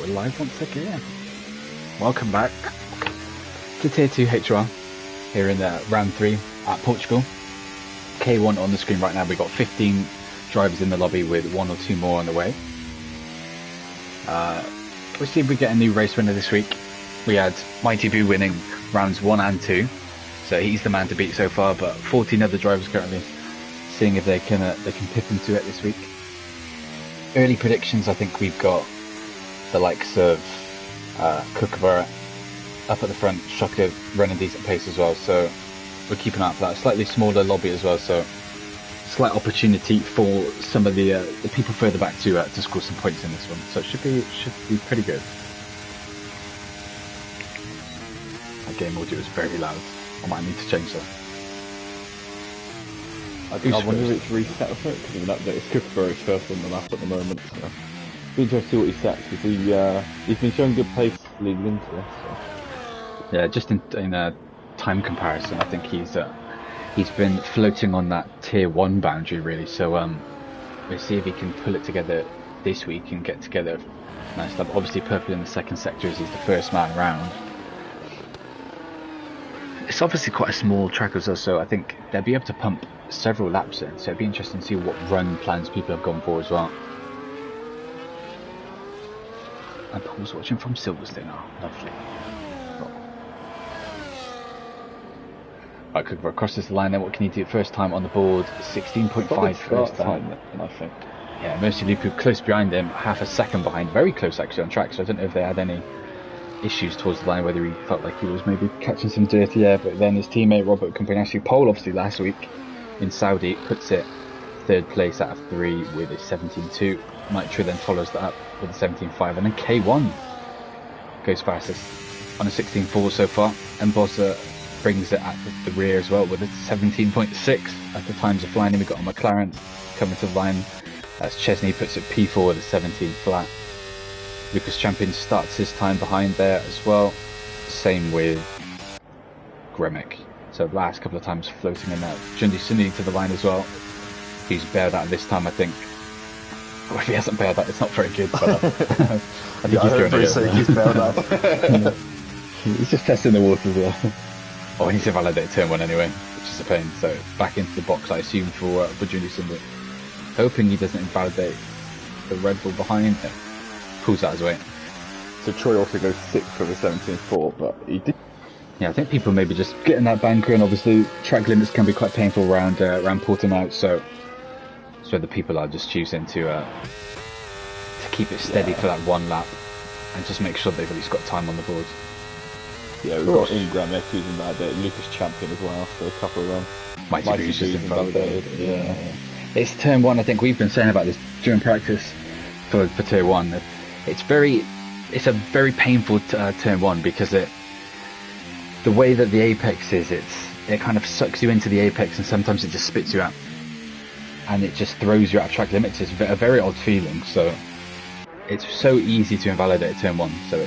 we're live once again. Welcome back to Tier 2 HR here in round 3 at Portugal. K1 on the screen right now. We've got 15 drivers in the lobby with 1 or 2 more on the way. We'll see if we get a new race winner this week. We had TheMightyBoo winning rounds 1 and 2, so he's the man to beat so far, but 14 other drivers currently, seeing if they can pip into it this week. Early predictions, I think we've got the likes of Kookaburra up at the front, Shocker running decent pace as well, so we're keeping an eye out for that. Slightly smaller lobby as well, so slight opportunity for some of the people further back to score some points in this one. So it should be pretty good. My game audio is very loud. I might need to change that. I wonder if it's reset or something, because of an update. It's Kookaburra's first on the lap at the moment, so be interesting to see what he sets, because he's been showing good pace leading into this. So. Yeah, just in time comparison, I think he's been floating on that tier 1 boundary really. So we'll see if he can pull it together this week and get together nice lap. Obviously, purple in the second sector as he's the first man around. It's obviously quite a small track as well, so I think they'll be able to pump several laps in, so it'd be interesting to see what run plans people have gone for as well. And Paul's watching from Silverstone now. Lovely. Right, Kookaburra crosses the line then. What can he do? First time on the board, 16.5 first time. I think. Yeah, Mercy Lupu close behind him, half a second behind, very close actually on track, so I don't know if they had any issues towards the line, whether he felt like he was maybe catching some dirty air, but then his teammate Robert Compagnashi, pole obviously last week in Saudi, puts it 3rd place out of 3 with a 17.2. Nitro then follows that up with a 17.5, and then K1 goes fastest on a 16.4 so far, and Bossa brings it at the rear as well with a 17.6. At the times of flying, we've got a McLaren coming to the line as Chesney puts it P4 with a 17 flat. Lucas Champion starts his time behind there as well. Same with Gremic. So the last couple of times floating in that. Jundi Sunni to the line as well. He's bailed out this time, I think. Well, if he hasn't bailed out, it's not very good. But I think he's bailed out. He's just testing the waters as well. Oh, he needs to validate turn 1 anyway, which is a pain. So back into the box, I assume, for Jundi Sunni. Hoping he doesn't invalidate the Red Bull behind him. Pulls out his weight. So Troy also goes 6th with a 17.4, but he did. Yeah, I think people maybe just getting that banker, and obviously track limits can be quite painful around Portimao, so it's whether people are just choosing to keep it steady for that 1 lap and just make sure they've at least got time on the board. Yeah, we've got Ingram there who's invalidated, Lucas Champion as well, so a couple of them. MightyBoo's just invalidated. Yeah. It's turn 1. I think we've been saying about this during practice for tier 1. It's a very painful turn 1 because the way that the apex is, it kind of sucks you into the apex and sometimes it just spits you out and it just throws you out of track limits. It's a very odd feeling, so it's so easy to invalidate turn 1. So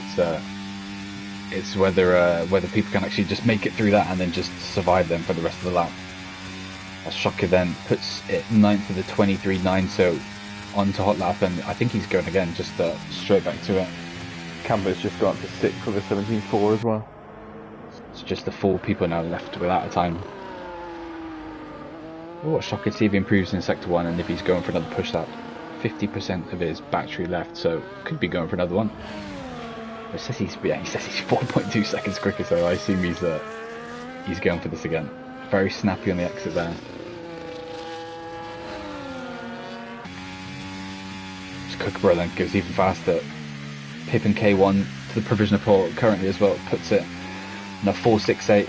it's whether people can actually just make it through that and then just survive them for the rest of the lap. Shocker then puts it 9th with a 23.9, so onto hot lap, and I think he's going again, just straight back to it. Campbell's just got up to 6th with a 17.4 as well. It's just the 4 people now left without a time. Oh, Shocker, see if he improves in sector 1 and if he's going for another push lap. 50% of his battery left, so could be going for another one. He says he's 4.2 seconds quicker, so I assume he's going for this again. Very snappy on the exit there. Kookaburra then goes even faster. Pip and K1 to the provisional pole currently as well, puts it now 4.68,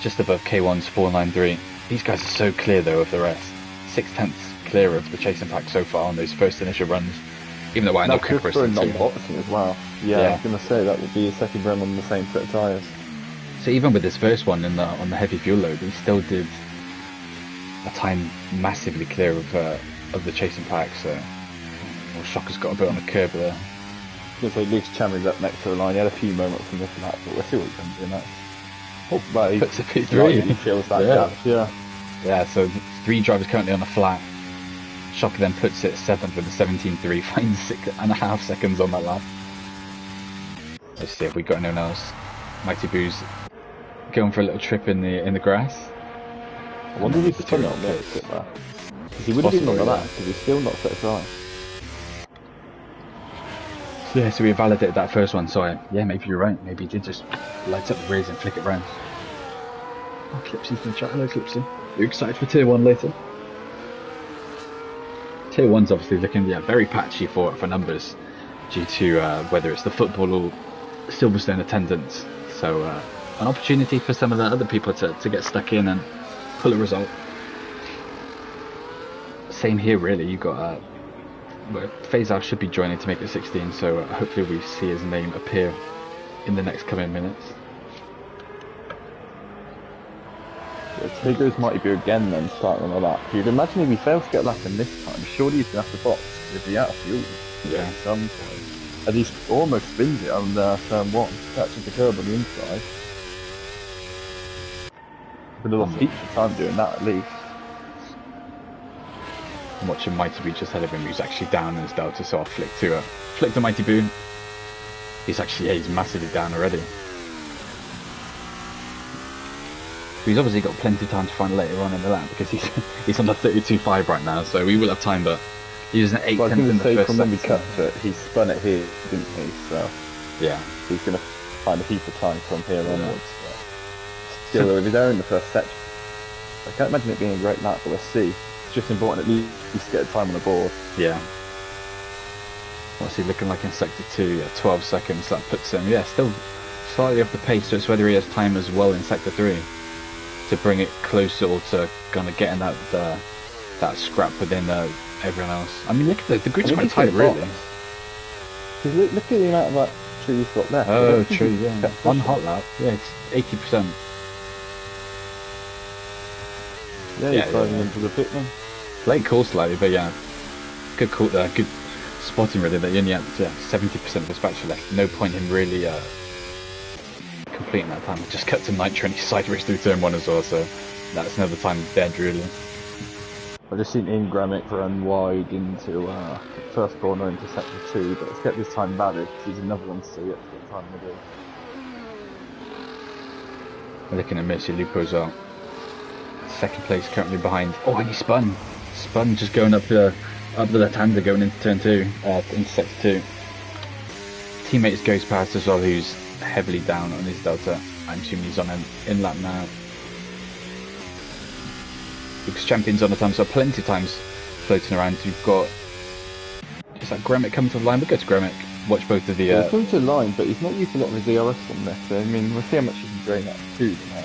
just above K1's 4.93. These guys are so clear though of the rest. 6/10 clear of the chasing pack so far on those first initial runs. Even though I know Kookaburra non-boxing as well. Yeah, I was going to say that would be his second run on the same set of tyres. So even with this first one on the heavy fuel load, he still did a time massively clear of the chasing pack. So. Well, Shocker's got a bit on the curb there. I was going to say Lucas Champion's up next to the line. He had a few moments from this and that, but we'll see what he can do next. Oh, but he puts a P3. He feels that gap. Yeah, so 3 drivers currently on the flat. Shocker then puts it 7th with a 17.3, finds 6.5 seconds on that lap. Let's see if we got anyone else. MightyBoo's going for a little trip in the grass. I wonder if he's spun it on this bit there. Because he would have been on the lap, because he's still not set aside. Yeah, so we validated that first one, so yeah, maybe you're right. Maybe he did just light up the rears and flick it round. Oh, Clipsy's in the chat. Hello, Clipsy. You're excited for Tier 1 later? Tier 1's obviously looking very patchy for numbers due to whether it's the football or Silverstone attendance. So an opportunity for some of the other people to get stuck in and pull a result. Same here, really. You got Faisal should be joining to make it 16, so hopefully we see his name appear in the next coming minutes. Here goes MightyBoo again then, starting on the lap. You'd imagine if he fails to get a lap in this time, surely he's going to have to box with the out of fuel. Yeah. Some point. And he's almost spins it on turn 1, catches the curb on the inside. Could have lost heaps of time doing that at least. I'm watching MightyBoo just ahead of him, who's actually down in his delta, so I'll flick to MightyBoo. He's actually, he's massively down already. He's obviously got plenty of time to find later on in the lap, because he's on the 32.5 right now, so we will have time, but he was an 8/10 in the first from when we cut to it, he spun it here, didn't he? So yeah, he's going to find a heap of time from here onwards. Still, if he's there in the first section, I can't imagine it being a great lap, but we'll see. It's just important at least to get time on the board. Yeah. What's he looking like in sector 2? 12 seconds. That puts him, still slightly off the pace. So it's whether he has time as well in sector 3 to bring it closer or to kind of get in that scrap within everyone else. I mean, look at the grid's quite tight, really. Look at the amount of that tree you've got left. Oh, true. Yeah. One hot lap. Yeah, it's 80%. Yeah, he's driving into the pit now. Late call slightly, but yeah, good call there. Good spotting really. That he only had 70% dispatch left. No point in really completing that time. Just cut to Nitro and he side raced through turn 1 as well. So that's another time dead really. I've just seen Ingramic run wide into first corner into sector 2, but let's get this time valid because he's another one to see it to get time to do. We're looking at Mercy Lupo as well. Second place currently behind. Oh, and he spun just going up the left-hander going into turn 2, into sector 2. Teammates goes past as well, who's heavily down on his delta. I'm assuming he's on an in-lap now. Because Champion's on the time, so plenty of times floating around. You've got, is that Gremic coming to the line? We'll go to Gremic. Watch both of the... He's coming to the line, but he's not used a lot of his DRS on this, so I mean, we'll see how much he can drain that too, you know.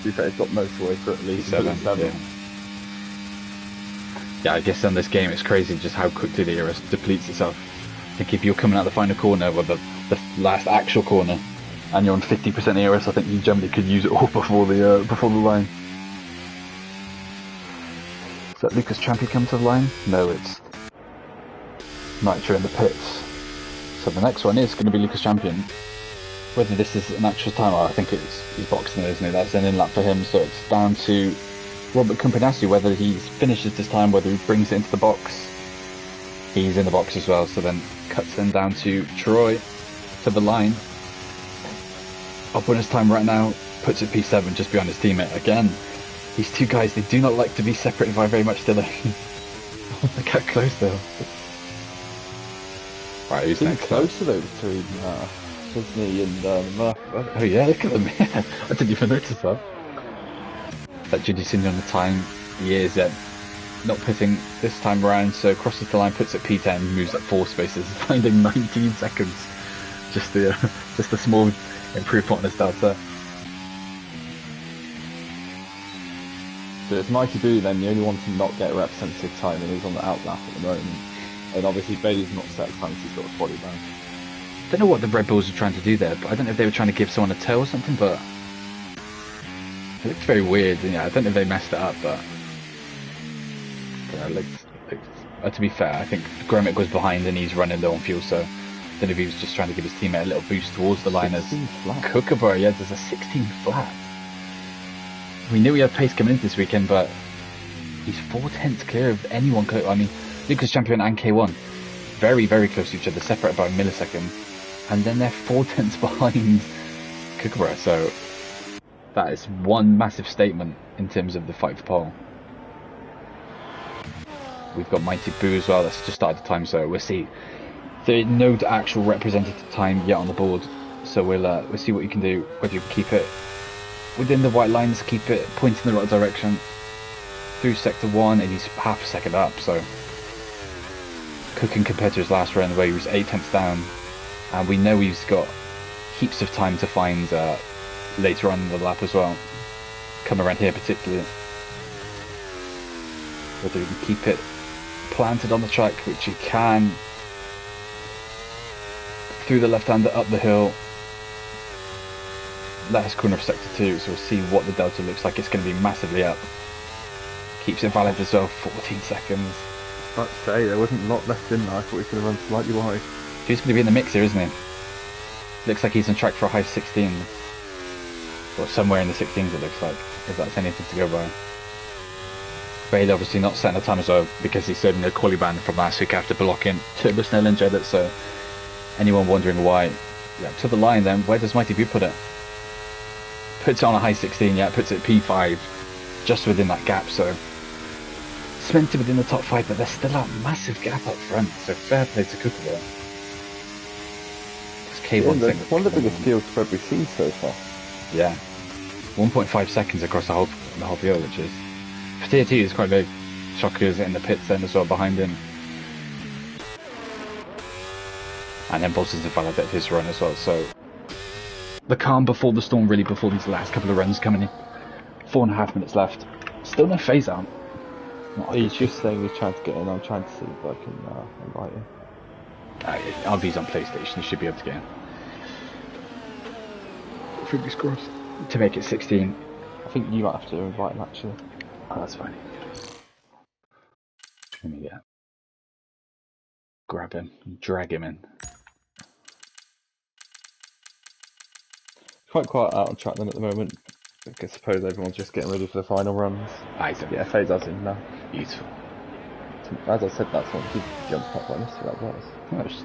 To be fair, he's got most of the way through at least 7. Yeah, I guess in this game it's crazy just how quickly the ERS depletes itself. I think if you're coming out the final corner, or the last actual corner, and you're on 50% ERS, I think you generally could use it all before the line. Is that Lucas Champion coming to the line? No, it's Nitro in the pits. So the next one is going to be Lucas Champion. Whether this is an actual time, I think he's boxing it, isn't it? That's an in-lap for him, so it's down to Robert Campanassi whether he finishes this time, whether he brings it into the box. He's in the box as well, so then cuts him down to Troy to the line. Up on his time right now, puts it P7 just behind his teammate. Again, these two guys, they do not like to be separated by very much, do they? Look how close they are. Right, who's next? Closer though between Disney and Murphy. Oh yeah, look at them. I didn't even notice that. That Judy Senior on the time, he is not pitting this time around, so crosses the line, puts it P10, moves up 4 spaces, finding 19 seconds. Just a small improvement on his delta. So it's MightyBoo then, the only one to not get a representative time, and he's on the outlap at the moment. And obviously Bailey's not set time, he's got a body down. I don't know what the Red Bulls were trying to do there, but I don't know if they were trying to give someone a toe or something, but it looks very weird. And yeah, I don't know if they messed it up, but to be fair, I think Gremic was behind and he's running low on fuel, so I don't know if he was just trying to give his teammate a little boost towards the line as Kookaburra. Yeah, there's a 16 flat. We knew he had pace coming into this weekend, but he's 4/10 clear of anyone. I mean, Lucas Champion and K1 very, very close to each other, separated by a millisecond. and then they're 4/10 behind Kookaburra, so that is one massive statement in terms of the fight for pole. We've got TheMightyBoo as well, that's just started the time, so we'll see. There's no actual representative time yet on the board, so we'll see what you can do, whether you can keep it within the white lines, keep it pointing in the right direction through sector 1, and he's half a second up, so cooking compared to his last run where he was 8/10 down, and we know he's got heaps of time to find later on in the lap as well, come around here particularly, whether he can keep it planted on the track, which he can, through the left-hander up the hill. Last corner of sector 2, so we'll see what the delta looks like. It's going to be massively up. Keeps it valid as well, 14 seconds. I'd say there wasn't a lot left in there. I thought he was going to run slightly wide. He's going to be in the mix here, isn't he? Looks like he's on track for a high 16. Or somewhere in the 16s it looks like, if that's anything to go by. Bale obviously not setting a time as well, because he's serving a quali ban from last week after blocking Turbo Snell and Jedit, so anyone wondering why, yeah, to the line then, where does TheMightyBoo put it? Puts it on a high 16, yeah, puts it P5, just within that gap, so cemented within the top 5, but there's still a massive gap up front, so fair play to Kookaburra. One of the biggest fields we've ever seen so far. Yeah, 1.5 seconds across the whole field, which is, for tier 2 is quite big. Shockers in the pits then as well behind him. And then Bolton's invalidated his run as well, so the calm before the storm, really, before these last couple of runs coming in. 4.5 minutes left. Still no phase out. He's just saying he's trying to get in. I'm trying to see if I can invite him. RV's on PlayStation, you should be able to get in. Fingers crossed. To make it 16. I think you might have to invite him actually. Oh, that's fine. Let me grab him, drag him in. Quite quiet out on track then at the moment. I suppose everyone's just getting ready for the final runs. Yeah, phase us in now. Beautiful. As I said, that's one he jumped up on us, so that was.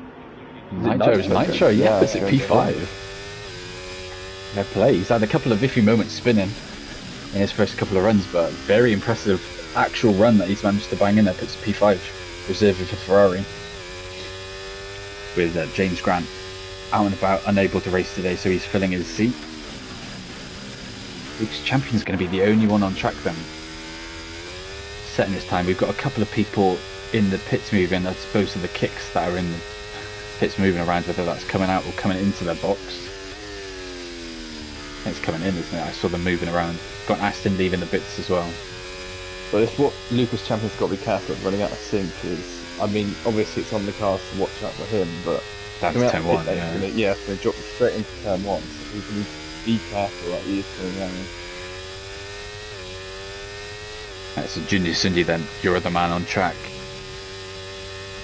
Nitro, yeah, it's at P5. Fair play. He's had a couple of iffy moments spinning in his first couple of runs, but very impressive actual run that he's managed to bang in there. Puts P5, reserving for Ferrari. With James Grant out and about, unable to race today, so he's filling his seat. Luke's champion's going to be the only one on track then, setting his time. We've got a couple of people in the pits moving, as opposed to the kicks that are in the pits moving around, whether that's coming out or coming into their box. I think it's coming in, isn't it? I saw them moving around. Got Aston leaving the pits as well. But it's what Lucas Champion's got to be careful of running out of sync is, I mean, obviously it's on the cards to watch out for him, but that's turn 1, yeah. Yeah, so drop straight into turn 1, so he can be careful that he is coming around. Right, so Junior Cindy then, your other man on track.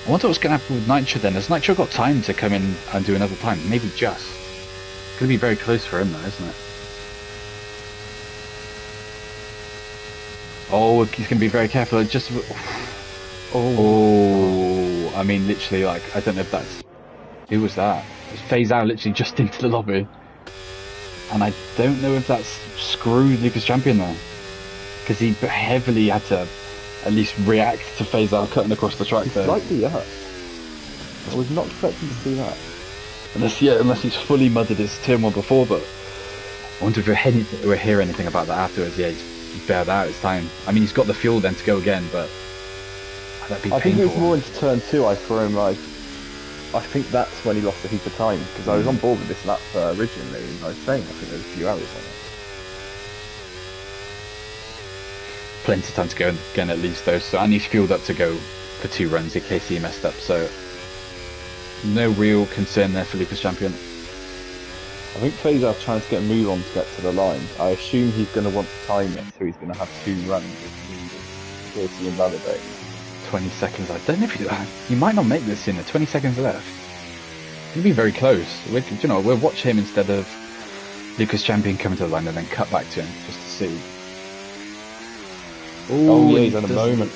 I wonder what's going to happen with Nitro then. Has Nitro got time to come in and do another time? Maybe just. It's going to be very close for him though, isn't it? Oh, he's going to be very careful. Just. Oh, I mean, literally, like, I don't know if that's. Who was that? Just phase out literally just into the lobby. And I don't know if that's screwed Lucas Champion though. Because he heavily had to at least react to phase out cutting across the track there. Slightly, yeah. I was not expecting to see that. Unless he's fully mudded his turn 1 before, but I wonder if we'll hear anything about that afterwards. Yeah, he's bailed out his time. I mean, he's got the fuel then to go again, but that'd be painful. I think it was more into turn 2 I threw him, like, I think that's when he lost a heap of time, because I was on board with this lap originally, and I was saying I think there was a few hours on it. Plenty of time to go again at least though, so, and he's fueled up to go for 2 runs in case he messed up, so no real concern there for Lucas Champion. I think Faisal trying to get a move on to get to the line. I assume he's going to want to time it, so he's going to have 2 runs if he invalidate. 20 seconds, I don't know if you might not make this in 20 seconds left. It'll be very close. We'll watch him instead of Lucas Champion coming to the line and then cut back to him just to see. Oh yeah, he he's had a doesn't- moment.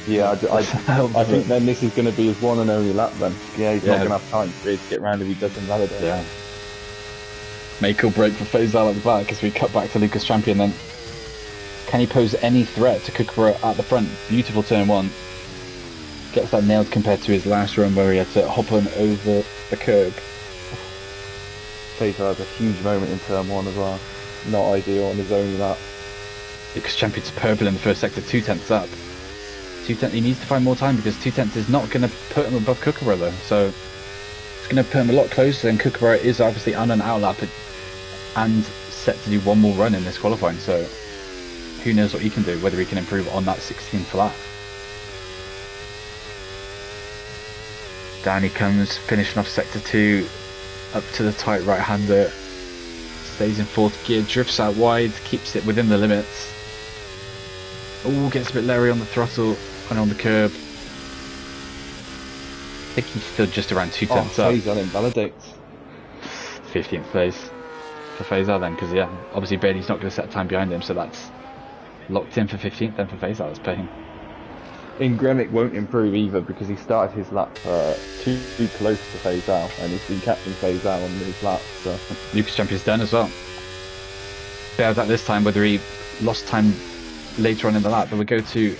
Yeah, I think then this is going to be his one and only lap then. Yeah, he's not going to have time really to get round if he does invalidate. Yeah. Make or break for Faisal at the back as we cut back to Lucas Champion then. Can he pose any threat to Kookaburra at the front? Beautiful turn one. Gets that nailed compared to his last run where he had to hop on over the curb. Faisal has a huge moment in turn one as well. Not ideal on his only lap. Lucas Champion's purple in the first sector, 2/10 up. 2/10, he needs to find more time because 2/10 is not going to put him above Kookaburra though. So it's going to put him a lot closer, and Kookaburra is obviously on an outlap and set to do one more run in this qualifying. So who knows what he can do, whether he can improve on that 16th lap. Down he comes, finishing off sector 2, up to the tight right-hander, stays in fourth gear, drifts out wide, keeps it within the limits. Oh, gets a bit leery on the throttle and on the curb. I think he's still just around 2/10 up. Faisal invalidates. 15th place for Faisal then, because yeah, obviously Bailey's not going to set a time behind him, so that's locked in for 15th then for Faisal. That's paying. Gremic won't improve either because he started his lap too close to Faisal and he's been catching Faisal on his lap. So Lucas Champion's done as well. Failed at this time, whether he lost time later on in the lap, but we go to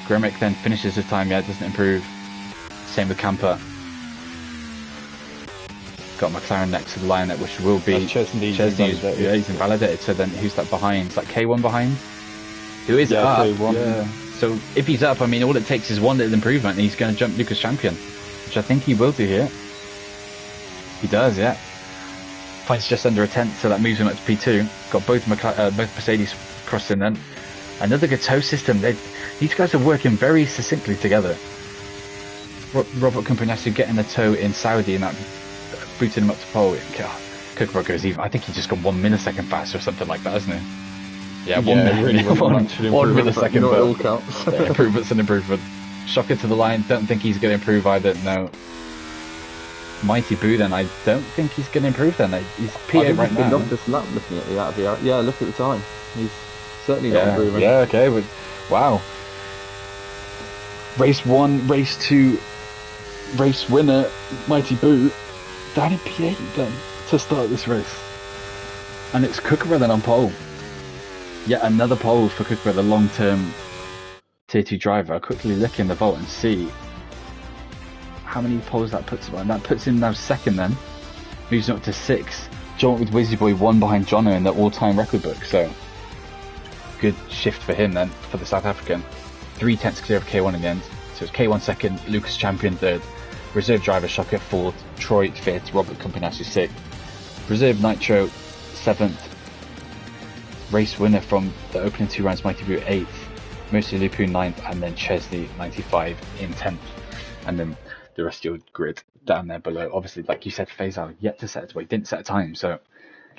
Gremic then finishes his time, yeah, doesn't improve. Same with Camper. Got McLaren next to the lineup, which will be Chesney. Yeah, he's invalidated. So then who's that behind? Is that K1 behind? Who is Yeah, up? K1. Yeah. So if he's up, I mean, all it takes is one little improvement, and he's going to jump Lucas Champion, which I think he will do here. He does, yeah. Finds just under a tenth, so that moves him up to P2. Got both Mercedes crossing then. Another good tow system. These guys are working very succinctly together. Robert Compagnasu getting the tow in Saudi and that booted him up to pole. Kookaburra goes even. I think he just got 1 millisecond faster or something like that, hasn't he? Yeah, one millisecond. But it all counts. Improvement's an improvement. Shocker to the line. Don't think he's going to improve either. No. MightyBoo then. I don't think he's going to improve then. He's P8 right now. Off this lap looking at the RVR. Yeah, look at the time. He's certainly not improving. Yeah, okay. But, wow. Race 1, race 2, race winner, MightyBoo. Down in P8 then to start this race. And it's Kookaburra then on pole. Yet another pole for Kookaburra, the long-term Tier 2 driver. I'll quickly look in the vault and see how many poles that puts him on. That puts him now second then. Moves up to 6. Joint with Wizzy Boy, 1 behind Jono in the all-time record book. So, good shift for him then, for the South African. 3 tenths clear of K1 in the end. So it's K1 second, Lucas Champion third. Reserve driver Shocker fourth, Troy fifth, Robert Compagnasu sixth. Reserve Nitro 7th. Race winner from the opening 2 rounds, MightyBoo 8th, Mercy Lupu 9th, and then Chesney 95 in 10th. And then the rest of your grid down there below. Obviously, like you said, Faisal yet to set, well, he didn't set a time, so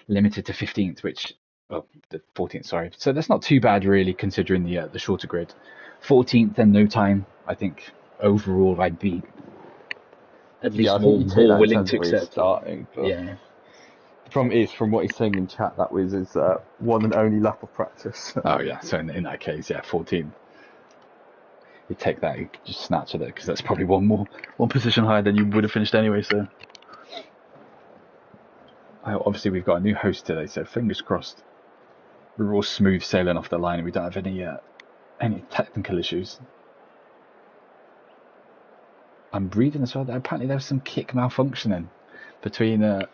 limited to 15th, which, well, the 14th, sorry. So that's not too bad, really, considering the shorter grid. 14th and no time, I think, overall, I'd be at least more willing to accept. Starting, but yeah. The problem is, from what he's saying in chat, that was his one and only lap of practice. Oh yeah, so in that case, yeah, 14. You take that, you just snatch at it, because that's probably one position higher than you would have finished anyway. So obviously we've got a new host today, so fingers crossed we're all smooth sailing off the line and we don't have any technical issues. I'm reading as well that apparently there was some kick malfunctioning between the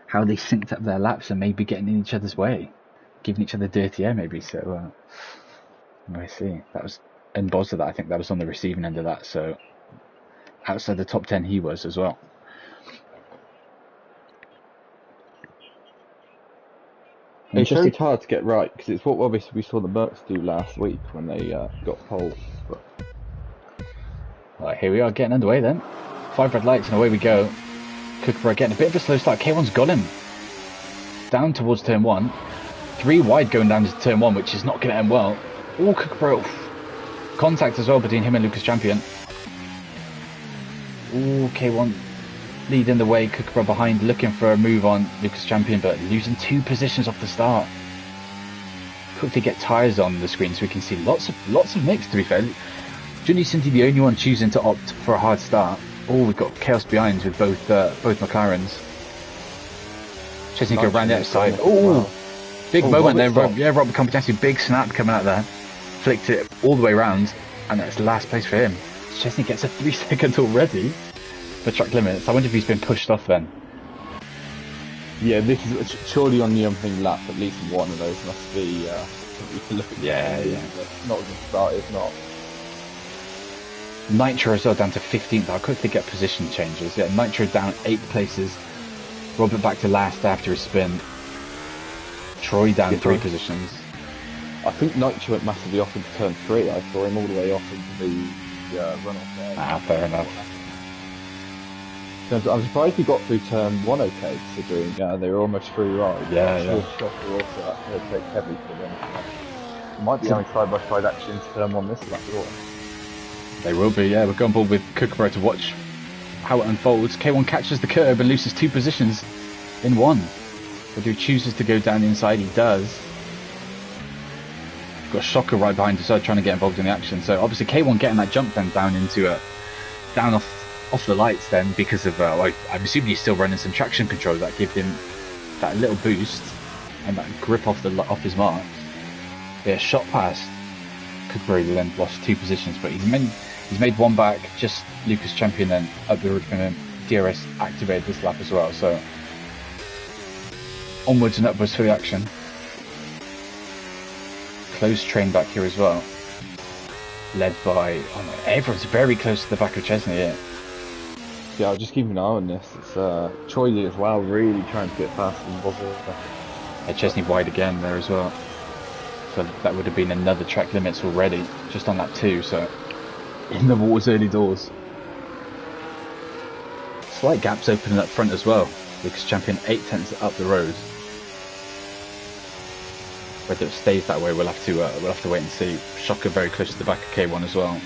how they synced up their laps and maybe getting in each other's way, giving each other dirty air maybe. So I see that was in Bosnia. I think that was on the receiving end of that. So outside the top 10 he was as well. It's very hard to get right because it's what obviously we saw the Mercs do last week when they got pole. But right, here we are getting underway then. 5 red lights and away we go. Kookaburra getting a bit of a slow start. K1's got him down towards turn 1. 3 wide going down to turn 1, which is not going to end well. Oh, Kookaburra. Contact as well between him and Lucas Champion. Oh, K1 leading the way. Kookaburra behind, looking for a move on Lucas Champion, but losing 2 positions off the start. quickly get tyres on the screen so we can see lots of mix, to be fair. Junior Cindy the only one choosing to opt for a hard start. Oh, we've got chaos behind with both McLarens. Chesney go around the outside. Oh, big moment there. Robert Competenti, big snap coming out there. Flicked it all the way around, and that's last place for him. Chesney gets a 3 second already for track limits. I wonder if he's been pushed off then. Yeah, this is surely on the opening lap. At least one of those must be. We can look at not going to start if not. Nitro as well down to 15th. I'll quickly get position changes. Yeah, Nitro down 8 places. Robert back to last after his spin. Troy down 3 positions. I think Nitro went massively off into turn 3. I saw him all the way off into the runoff there. Ah, fair enough. So I'm surprised he got through turn 1 okay, considering they were almost free ride. Yeah. Shocker also that to take heavy for them. Might be having side-by-side action into turn 1 this lap as well. They will be, yeah. We're going board with Kookaburra to watch how it unfolds. K1 catches the curb and loses 2 positions in 1. Whether he chooses to go down the inside, he does. Got a Shocker right behind us, trying to get involved in the action. So obviously K1 getting that jump then down into down off the lights then because of I'm assuming he's still running some traction control that give him that little boost and that grip off his mark. Yeah, shot past Kookaburra then lost 2 positions, but he's made 1 back. Just Lucas Champion then up the road from him. DRS activated this lap as well, so onwards and upwards for the action. Close train back here as well, led by everyone's very close to the back of Chesney here. Yeah, I'll just keep an eye on this. It's Troy as well, really trying to get past and bother. Chesney wide again there as well. So that would have been another track limits already, just on lap 2. So in the water's early doors. Slight gaps opening up front as well. Lucas Champion 8 tenths up the road. Whether it stays that way, we'll have to wait and see. Shocker very close to the back of K1 as well.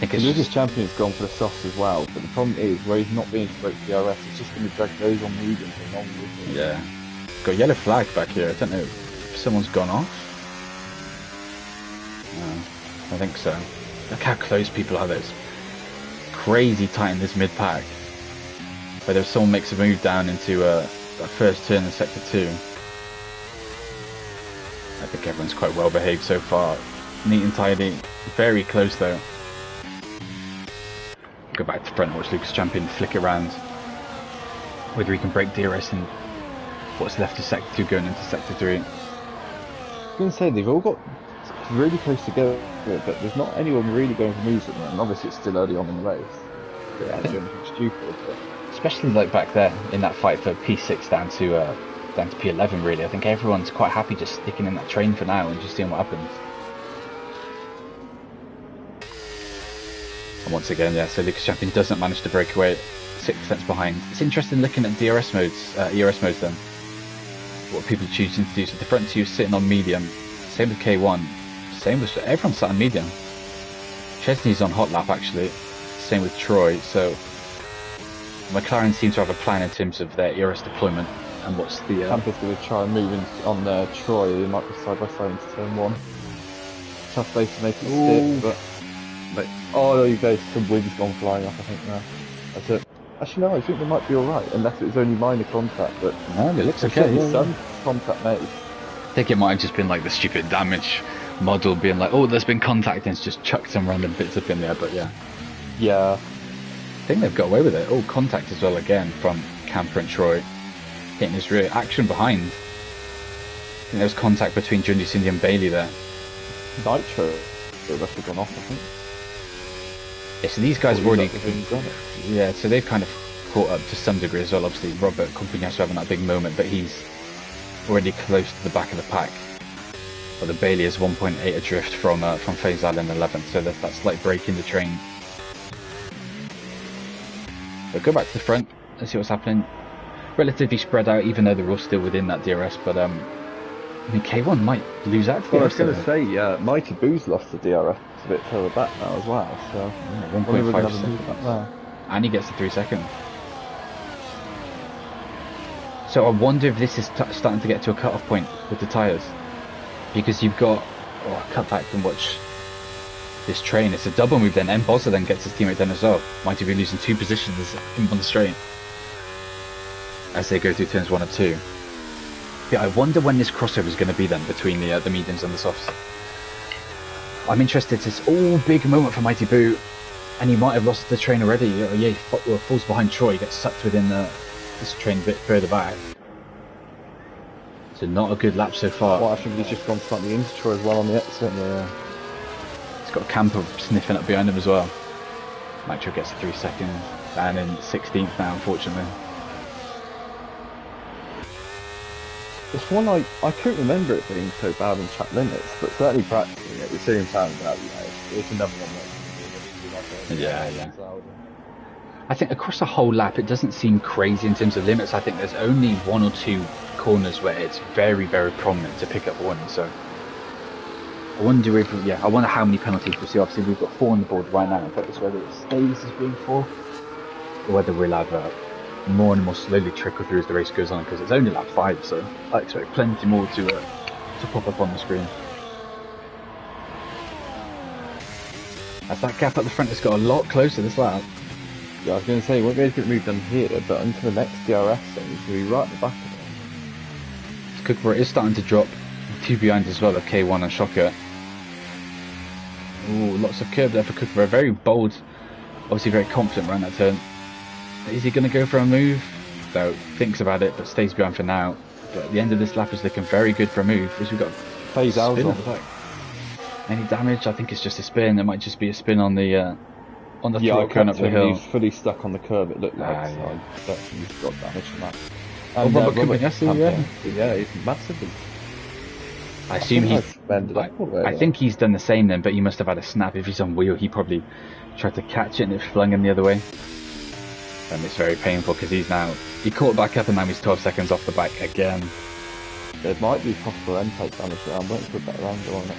Lucas Champion's gone for the softs as well, but the problem is where he's not being straight DRS, it's just going to drag those on medium for long with him. Yeah. Got a yellow flag back here. I don't know if someone's gone off. No, I think so. Look how close people are. It's crazy tight in this mid pack. Whether if someone makes a move down into that first turn in sector 2. I think everyone's quite well behaved so far. Neat and tidy. Very close though. Go back to front, watch Lucas Champion flick around. Whether he can break DRS in what's left of sector 2 going into sector 3. I was going to say, they've all got really close together, but there's not anyone really going for moves at the moment. Obviously it's still early on in the race. Yeah, I think stupid, but especially like back there in that fight for P6 down to P11 really. I think everyone's quite happy just sticking in that train for now and just seeing what happens. And once again, yeah, so Lucas Champion doesn't manage to break away, 6 tenths behind. It's interesting looking at DRS modes, ERS modes then. What people are choosing to do. So the front 2 sitting on medium, same with K1, same with everyone's sat on medium. Chesney's on hot lap actually, same with Troy. So McLaren seems to have a plan in terms of their ERS deployment. And what's the Tampa's going to try and move on Troy. They might be side by side into turn 1. Tough place to make it stick, but oh, you guys, some wings gone flying off, I think now. That's it. Actually, no, I think they might be alright, unless it was only minor contact, but no, it looks okay. Some contact made. I think it might have just been like the stupid damage model being like, oh, there's been contact, and it's just chucked some random bits up in there, but yeah. Yeah. I think they've got away with it. Oh, contact as well again from Camper and Troy. Hitting his rear. Action behind. I think there was contact between Junior Cindy and Bailey there. Nitro. They must have gone off, I think. Yeah, so these guys have already... Yeah, so they've kind of caught up to some degree as well. Obviously, Robert Compagnasso having that big moment, but he's already close to the back of the pack. But the Bailey is 1.8 adrift from Faisal in 11th, so there's that slight break in the train. But go back to the front and see what's happening. Relatively spread out, even though they're all still within that DRS, but I mean, K1 might lose out to the I was going to say, MightyBoo's lost the DRS a bit further back now as well, so... Yeah, 1.5 seconds. And he gets the 3 seconds. So I wonder if this is starting to get to a cut-off point with the tyres. Because you've got... Oh, cut back and watch this train. It's a double move then. Bossa then gets his teammate then as well. MightyBoo losing 2 positions in one straight as they go through turns 1 and 2. Yeah, I wonder when this crossover is going to be then between the mediums and the softs. I'm interested. It's all big moment for MightyBoo, and he might have lost the train already. Yeah, he falls behind Troy, gets sucked within this train a bit further back. So not a good lap so far. Well, I think he's just gone slightly into Troy as well on the exit. Yeah. He's got Camper sniffing up behind him as well. Nitro gets 3 seconds, and in 16th now, unfortunately. It's one I couldn't remember it being so bad in track limits, but certainly practicing it, we're seeing times out, it's another one Yeah. I think across the whole lap it doesn't seem crazy in terms of limits. I think there's only 1 or 2 corners where it's very, very prominent to pick up warning, so I wonder if, I wonder how many penalties we'll see. Obviously we've got 4 on the board right now, but it's whether it stays as being 4 or whether we'll have more and more slowly trickle through as the race goes on, because it's only lap 5, so I expect plenty more to pop up on the screen. As that gap at the front has got a lot closer this lap. Yeah, I was going to say, we won't be able to get moved on here, but into the next DRS thing, he's going to be right at the back of it. Kookaburra is starting to drop 2 behind as well of K1 and Shocker. Ooh, lots of curb there for Kookaburra. Very bold, obviously very confident around that turn. Is he going to go for a move? No, thinks about it, but stays behind for now. But at the end of this lap is looking very good for a move, as we've got phase out on the back. Any damage? I think it's just a spin. It might just be a spin on the yeah, going up the hill. He's fully stuck on the curb, it looked like, so yeah. I don't think he's got damage from that. And Robert Kubinessi, yeah, he's massively. I assume I think he's done the same then, but he must have had a snap. If he's on wheel, he probably tried to catch it and it flung him the other way. And it's very painful because he caught back up and now he's 12 seconds off the back again. There might be possible end plate damage there. I'm waiting for a better angle on it.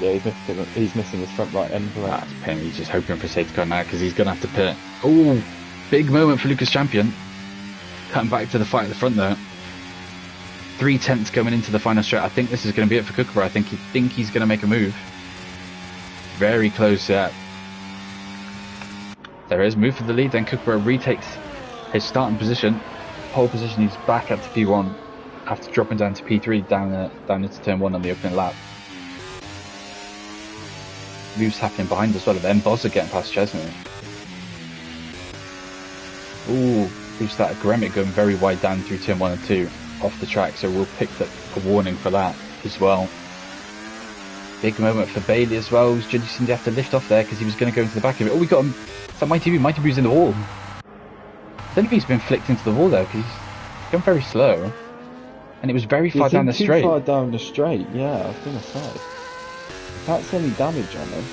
Yeah, he's missing his front right end plate. That's a pain. He's just hoping for safety car now because he's going to have to pit. Oh, big moment for Lucas Champion. Cutting back to the fight at the front though. 3 tenths coming into the final straight. I think this is going to be it for Kookaburra. I think he's going to make a move. Very close, yeah. There is move for the lead, then Kookaburra retakes his starting position. Pole position, he's back up to P1 after dropping down to P3 down into turn 1 on the opening lap. Moves happening behind as well, then Bossa getting past Chesney. Ooh, we've started Gremit going very wide down through turn 1 and 2 off the track, so we'll pick up a warning for that as well. Big moment for Bailey as well. Judges seemed to have to lift off there because he was going to go into the back of it. Oh, we got him. It's that MightyBoo. MightyBoo's in the wall. I don't know if he's been flicked into the wall though because he's gone very slow. And it was very far down the straight. Too far down the straight, yeah, I was going to say. That's any damage on him.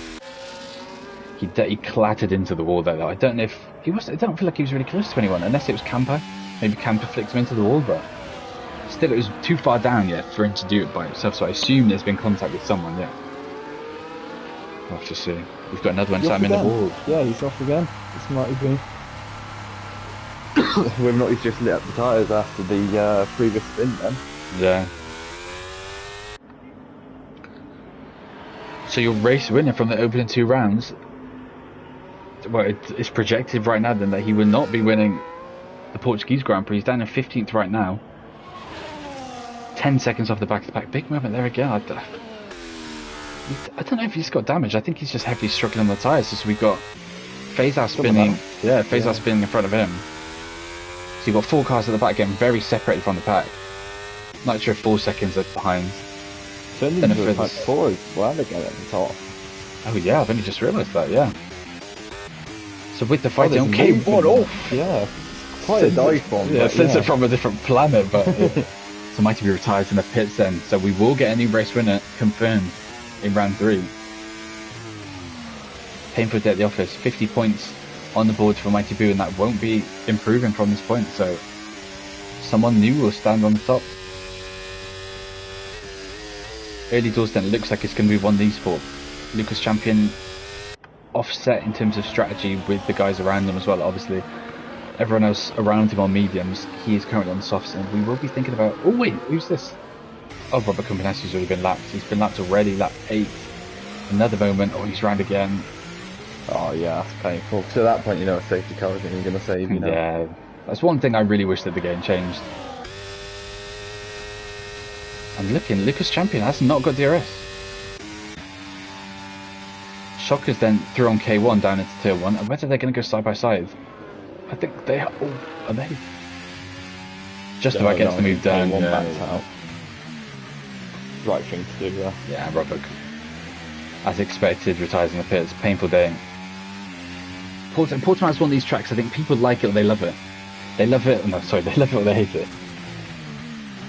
He clattered into the wall there though. I don't know if he was. I don't feel like he was really close to anyone unless it was Camper. Maybe Camper flicked him into the wall, but still it was too far down yet for him to do it by himself. So I assume there's been contact with someone. Yeah. We'll have to see. We've got another one. Sam in the wall. Yeah, he's off again. It's MightyBoo. Whether or not he's just lit up the tyres after the previous spin then. Yeah. So your race winner from the opening 2 rounds. Well, it's projected right now then that he will not be winning the Portuguese Grand Prix. He's down in 15th right now. 10 seconds off the back of the pack. Big moment there again. I don't know if he's got damage. I think he's just heavily struggling on the tyres. So we've got Faisal spinning. Yeah, Faisal spinning in front of him. So you've got 4 cars at the back getting very separated from the pack. Not sure if 4 seconds are behind. Turning into like 4 as well again at the top. Oh yeah, I've only just realised that, yeah. So with the fight on K1 off. Yeah, quite a dive bomb. Yeah, since it's from a different planet, but so MightyBoo retires in the pits then. So we will get a new race winner confirmed in round 3. Painful day at the office. 50 points on the board for MightyBoo, and that won't be improving from this point. So someone new will stand on the top. Early doors then, it looks like it's going to be one Esport. Lucas Champion offset in terms of strategy with the guys around them as well. Obviously, everyone else around him on mediums. He is currently on the softs, and we will be thinking about. Oh wait, who's this? Oh, Robert Companissi's already been lapped. He's been lapped already. Lap 8. Another moment. Oh, he's round again. Oh yeah, that's painful. So at that point, you know, a safety car isn't even going to save you now. Yeah, that's one thing I really wish that the game changed. And looking, Lucas Champion has not got DRS. Shockers then through on K1 down into Tier 1, and whether they're going to go side by side. I think they are. Oh, are they? Just about gets the move down. One backed out. Right thing to do there. Yeah, Robert, as expected, retires in the pits. Painful day. Portimao's one of these tracks. I think people like it or they love it. They love it. No, sorry, they love it or they hate it.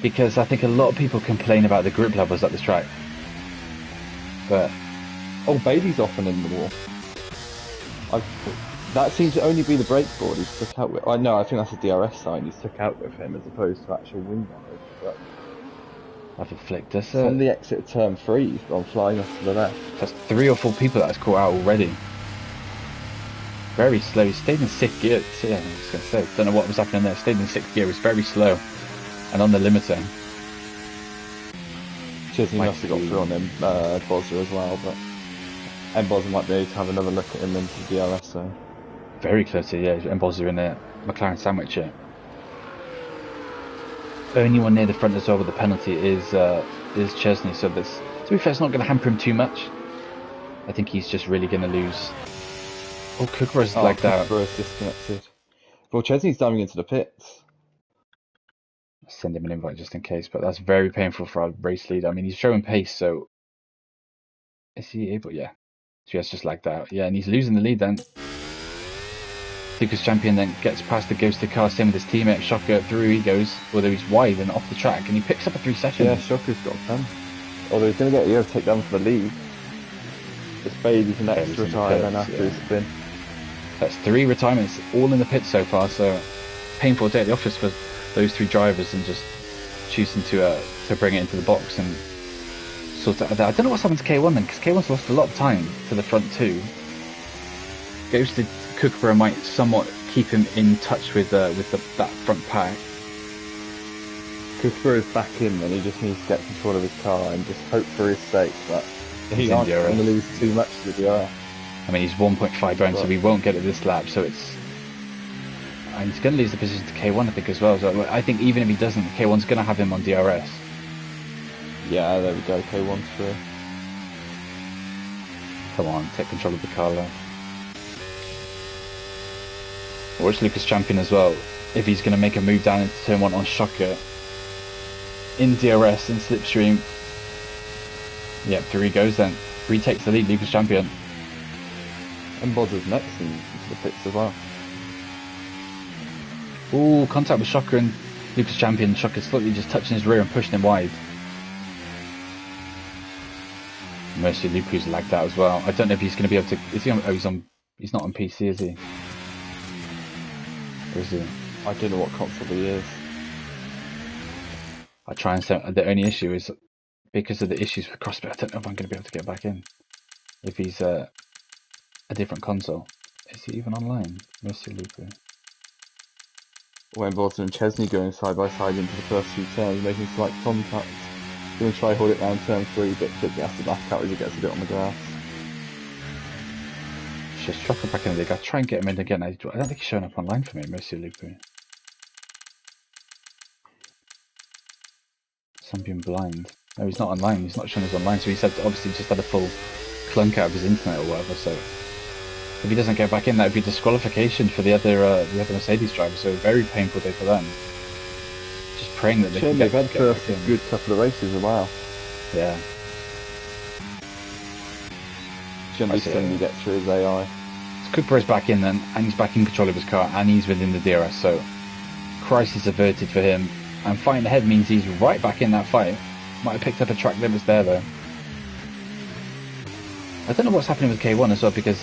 Because I think a lot of people complain about the grip levels at this track. But oh, Bailey's often in the wall. That seems to only be the brake board he's took out with. Oh no, I think that's a DRS sign he's took out with him as opposed to actual wing damage. But I've flicked this. From the exit of turn 3, he's gone flying off to the left. That's 3 or 4 people that's caught out already. Very slow. He stayed in 6th gear. Yeah, I was going to say, don't know what was happening there. Stayed in 6th gear. It was very slow. And on the limiter. Chesney must have got through on him, Bozza as well, but Bozza might be able to have another look at him into the DRS zone. Very close to, yeah, Bozza in the McLaren sandwich here. Only one near the front as well with the penalty is Chesney, so this, to be fair, it's not going to hamper him too much. I think he's just really going to lose. Oh, Kookaburra's like that. Kookaburra's disconnected. Well, Chesney's diving into the pits. Send him an invite just in case, but that's very painful for our race leader. I mean, he's showing pace, so is he able? Yeah, so yes, just like that. Yeah, and he's losing the lead then. Lucas Champion then gets past the ghosted car, same with his teammate. Shocker through he goes, although he's wide and off the track, and he picks up a 3 seconds. Yeah, Shocker's got 10. Although he's going to get a take down for the lead. This Bailey's an extra retire then after his spin. That's 3 retirements, all in the pit so far, so painful day at the office for those 3 drivers, and just choosing to bring it into the box and sort out that. I don't know what's happened to K1 then, because K1's lost a lot of time to the front 2. Ghosted Kookaburra might somewhat keep him in touch with that front pack. Kookaburra's back in, and he just needs to get control of his car and just hope for his sake that he aren't going to lose too much to the DRS. I mean, he's 1.5 down, so we won't get it this lap, so it's... And he's going to lose the position to K1, I think, as well. So I think even if he doesn't, K1's going to have him on DRS. Yeah, there we go, K1's through. Come on, take control of the car left. Or it's Lucas Champion as well, if he's going to make a move down into turn 1 on Shocker. In DRS, in slipstream. Yep, through he goes then. Retakes the lead, Lucas Champion. And Bozza's next into the pits as well. Ooh, contact with Shocker and Lucas Champion. Shocker slightly just touching his rear and pushing him wide. Mercy Lupu's lagged out as well. I don't know if he's going to be able to... Is he on... Oh, he's not on PC, is he? Or is he? I don't know what console he is. I try and say... The only issue is because of the issues with CrossFit, I don't know if I'm going to be able to get back in. If he's a different console. Is he even online? Mercy Lupu. When Bozza and Chesney going side by side into the first few turns, making slight contact. Going to try hold it down turn 3, but Chip has to back out as he gets a bit on the grass. Just Shocker back in the league. I'll try and get him in again. I don't think he's showing up online for me, Mercy Lupu. So I'm being blind. No, he's not online. He's not showing us online. So he said obviously just had a full clunk out of his internet or whatever. So if he doesn't get back in, that would be disqualification for the other Mercedes driver. So a very painful day for them. Just praying that they can they've had first a good couple of races as well. Yeah. Generally suddenly get through his AI. So Kookaburra's back in then, and he's back in control of his car, and he's within the DRS. So crisis averted for him. And fighting ahead means he's right back in that fight. Might have picked up a track limits there though. I don't know what's happening with K1 as well, because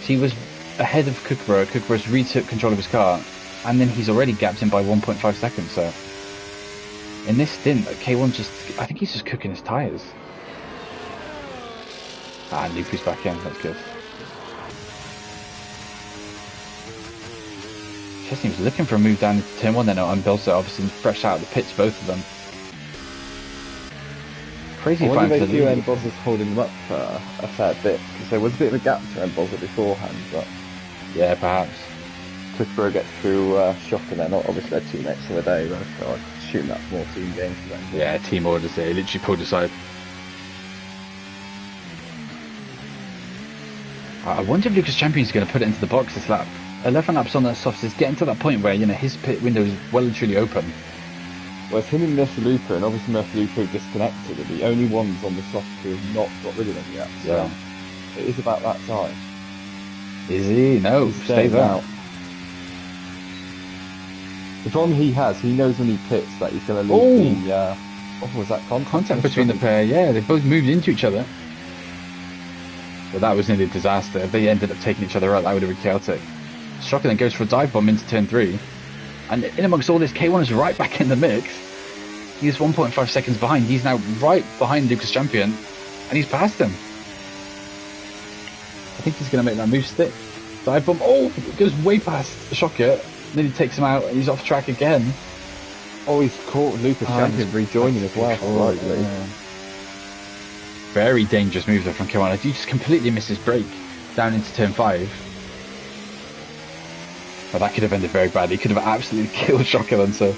he was ahead of Kookaburra. Kookaburra's retook control of his car, and then he's already gapped him by 1.5 seconds. So in this stint, K1 I think he's just cooking his tyres. And Lupu's back in, that's good. Chesney was looking for a move down into turn 1 then, and Belzer obviously fresh out of the pits, both of them. Crazy I find wonder for if the you lead. and Boz was holding them up for a fair bit, because there was a bit of a gap to Bozza beforehand, but Yeah, perhaps. Cliffborough gets through Shocker then. Obviously they're teammates for the day, though, so I assume that's more team game for them. Yeah, team orders there. He literally pulled aside. I wonder if Lucas Champion's going to put it into the box this lap. 11 laps on that softs is getting to that point where, you know, his pit window is well and truly open. Well, it's him and Murphy and obviously Murphy have disconnected, are the only ones on the soft who have not got rid of them yet. So Yeah. it is about that time. Is he? No, He's stay staying there. out. The problem he has, he knows when he pits that he's going to lose the... what was that? Contact between the pair, yeah, they both moved into each other. But that was nearly a disaster. If they ended up taking each other out, that would have been chaotic. Shocker then goes for a dive bomb into turn 3. And in amongst all this, K1 is right back in the mix. He's 1.5 seconds behind. He's now right behind Lucas Champion. And he's passed him. I think he's going to make that move stick. Dive bomb. Oh, it goes way past Shocker. Then he takes him out and he's off track again. Oh, he's caught Lucas Champion rejoining as well, slightly. Yeah. Very dangerous move though from K1. He just completely missed his break down into turn 5. But that could have ended very badly. He could have absolutely killed Shocker then, so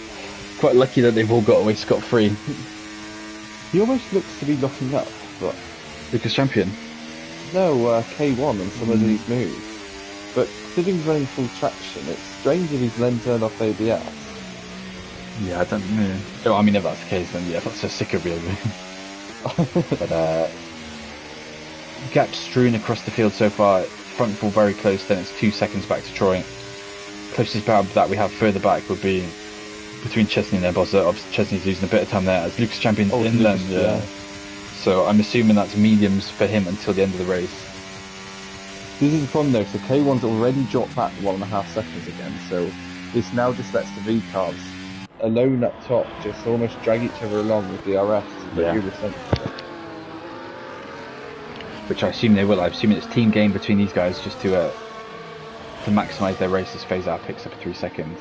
quite lucky that they've all got away scot-free. He almost looks to be locking up, but... Lucas Champion? No, K1 on some of these moves. But considering he's running full traction, it's strange if he's then turned off ABS. Yeah, I don't know. Oh, I mean, if that's the case, then yeah, that's so sick of really. But gaps strewn across the field so far. Front full very close, then it's 2 seconds back to Troy. Closest battle that we have further back would be between Chesney and Bozza. Obviously, Chesney's losing a bit of time there as Lucas Champion's inland. Yeah. So I'm assuming that's mediums for him until the end of the race. This is the problem though, so K1's already dropped back 1.5 seconds again, so this now just lets the V-cars alone up top just almost drag each other along with the RS. Yeah. Which I assume they will. I assume it's team game between these guys just to maximise their races. Phase out picks up 3 seconds.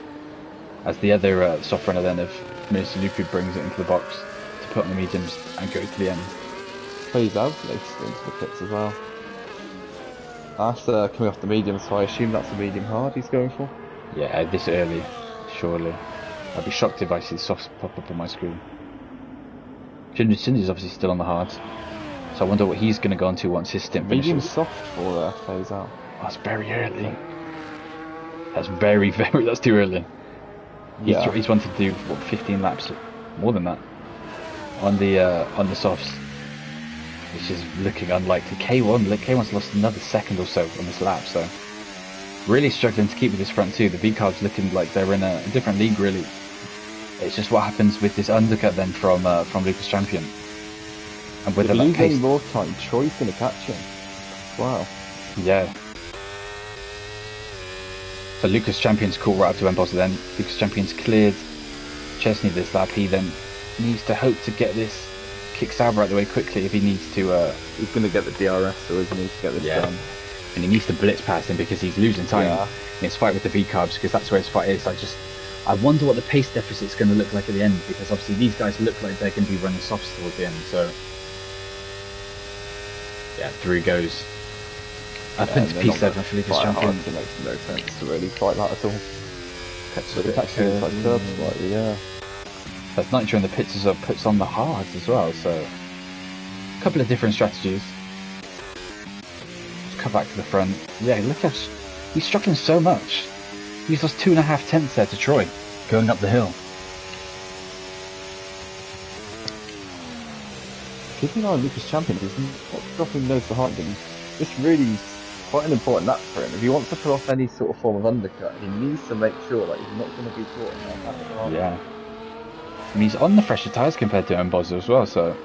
As the other soft runner then of Minister Lupu brings it into the box to put on the mediums and go to the end. Phase out later into the pits as well. That's coming off the medium, so I assume that's the medium hard he's going for. Yeah, this early, surely. I'd be shocked if I see softs pop up on my screen. Cindy's obviously still on the hards, so I wonder what he's going to go on to once his stint finishes. Medium soft for phase out. Oh, that's very early. That's very, that's too early. He's wanted to do, what, 15 laps, more than that, on the softs, which is looking unlikely. K1's lost another second or so on this lap, so really struggling to keep with this front two. The V-Carb's looking like they're in a different league, really. It's just what happens with this undercut then from Lucas Champion. And with if that he pace, any more time, Troy's going to catch him. Wow. Yeah. So Lucas Champion's caught right up to Bozza then. Lucas Champion's cleared Chesney this lap. He then needs to hope to get this kick Sauber out of the way quickly if he needs to... He's going to get the DRS, so he needs to get this done. And he needs to blitz past him because he's losing time in his fight with the V-Carbs, because that's where his fight is. I wonder what the pace deficit's going to look like at the end, because obviously these guys look like they're going to be running softs towards the end, so... Yeah, through goes. Up into P7 for Lucas Champion. It makes no sense to really fight that at all. But it catches inside curb slightly, yeah. That's Nitro in the pits as well, puts on the hards as well, so... A couple of different strategies. Just cut back to the front. Yeah, look how... He's struggling so much. He's lost 2.5 tenths there to Troy, going up the hill. Keeping an eye on Lucas Champion, he's not dropping those behind him. This really is quite an important lap for him. If he wants to pull off any sort of form of undercut, he needs to make sure that he's not going to be caught in that lap behind. Yeah. I mean, he's on the fresher tyres compared to Bozza as well, so...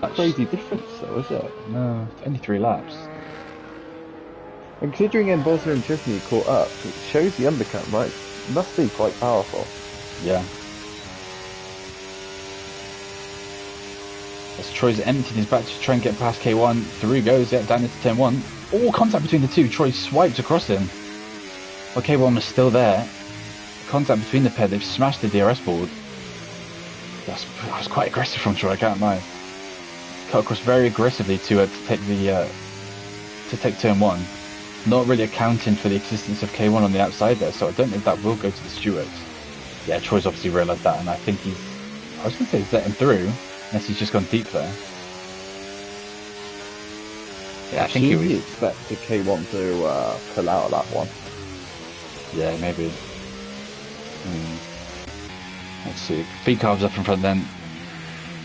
That's crazy difference though, is it? No, only 3 laps. And considering Bozza and Chesney caught up, it shows the undercut, right? It must be quite powerful. Yeah. As Troy's emptied his back to try and get past K1, through goes, down into turn 1. All contact between the two, Troy swiped across him. Well, K1 was still there. contact between the pair. They've smashed the DRS board. That was quite aggressive from Troy, I can't lie. Cut across very aggressively to take turn 1. Not really accounting for the existence of K1 on the outside there, so I don't know if that will go to the stewards. Yeah, Troy's obviously realised that, and I think I was going to say he's let him through, unless he's just gone deep there. Yeah, I think he expected K1 to pull out of that one. Yeah, maybe. Let's see. V-Carb's up in front then.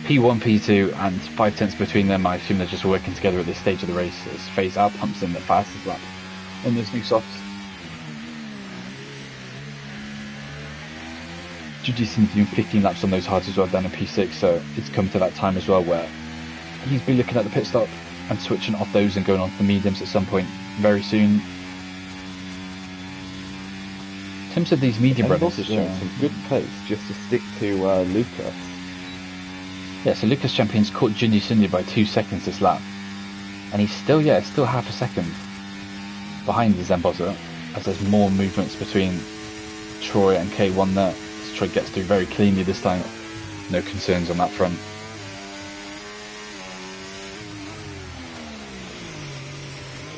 P1, P2, and 5 tenths between them. I assume they're just working together at this stage of the race as Phase out pumps in the fastest lap on those new softs. Judy's doing 15 laps on those hards as well down in P6, so it's come to that time as well where he's been looking at the pit stop and switching off those and going on to the mediums at some point very soon. In terms of these medium runners, it's showing some good pace just to stick to Lucas. Yeah, so Lucas Champion's caught Junior Cindy by 2 seconds this lap, and he's still half a second behind the Zambozza, as there's more movements between Troy and K1 there. As Troy gets through very cleanly this time, no concerns on that front.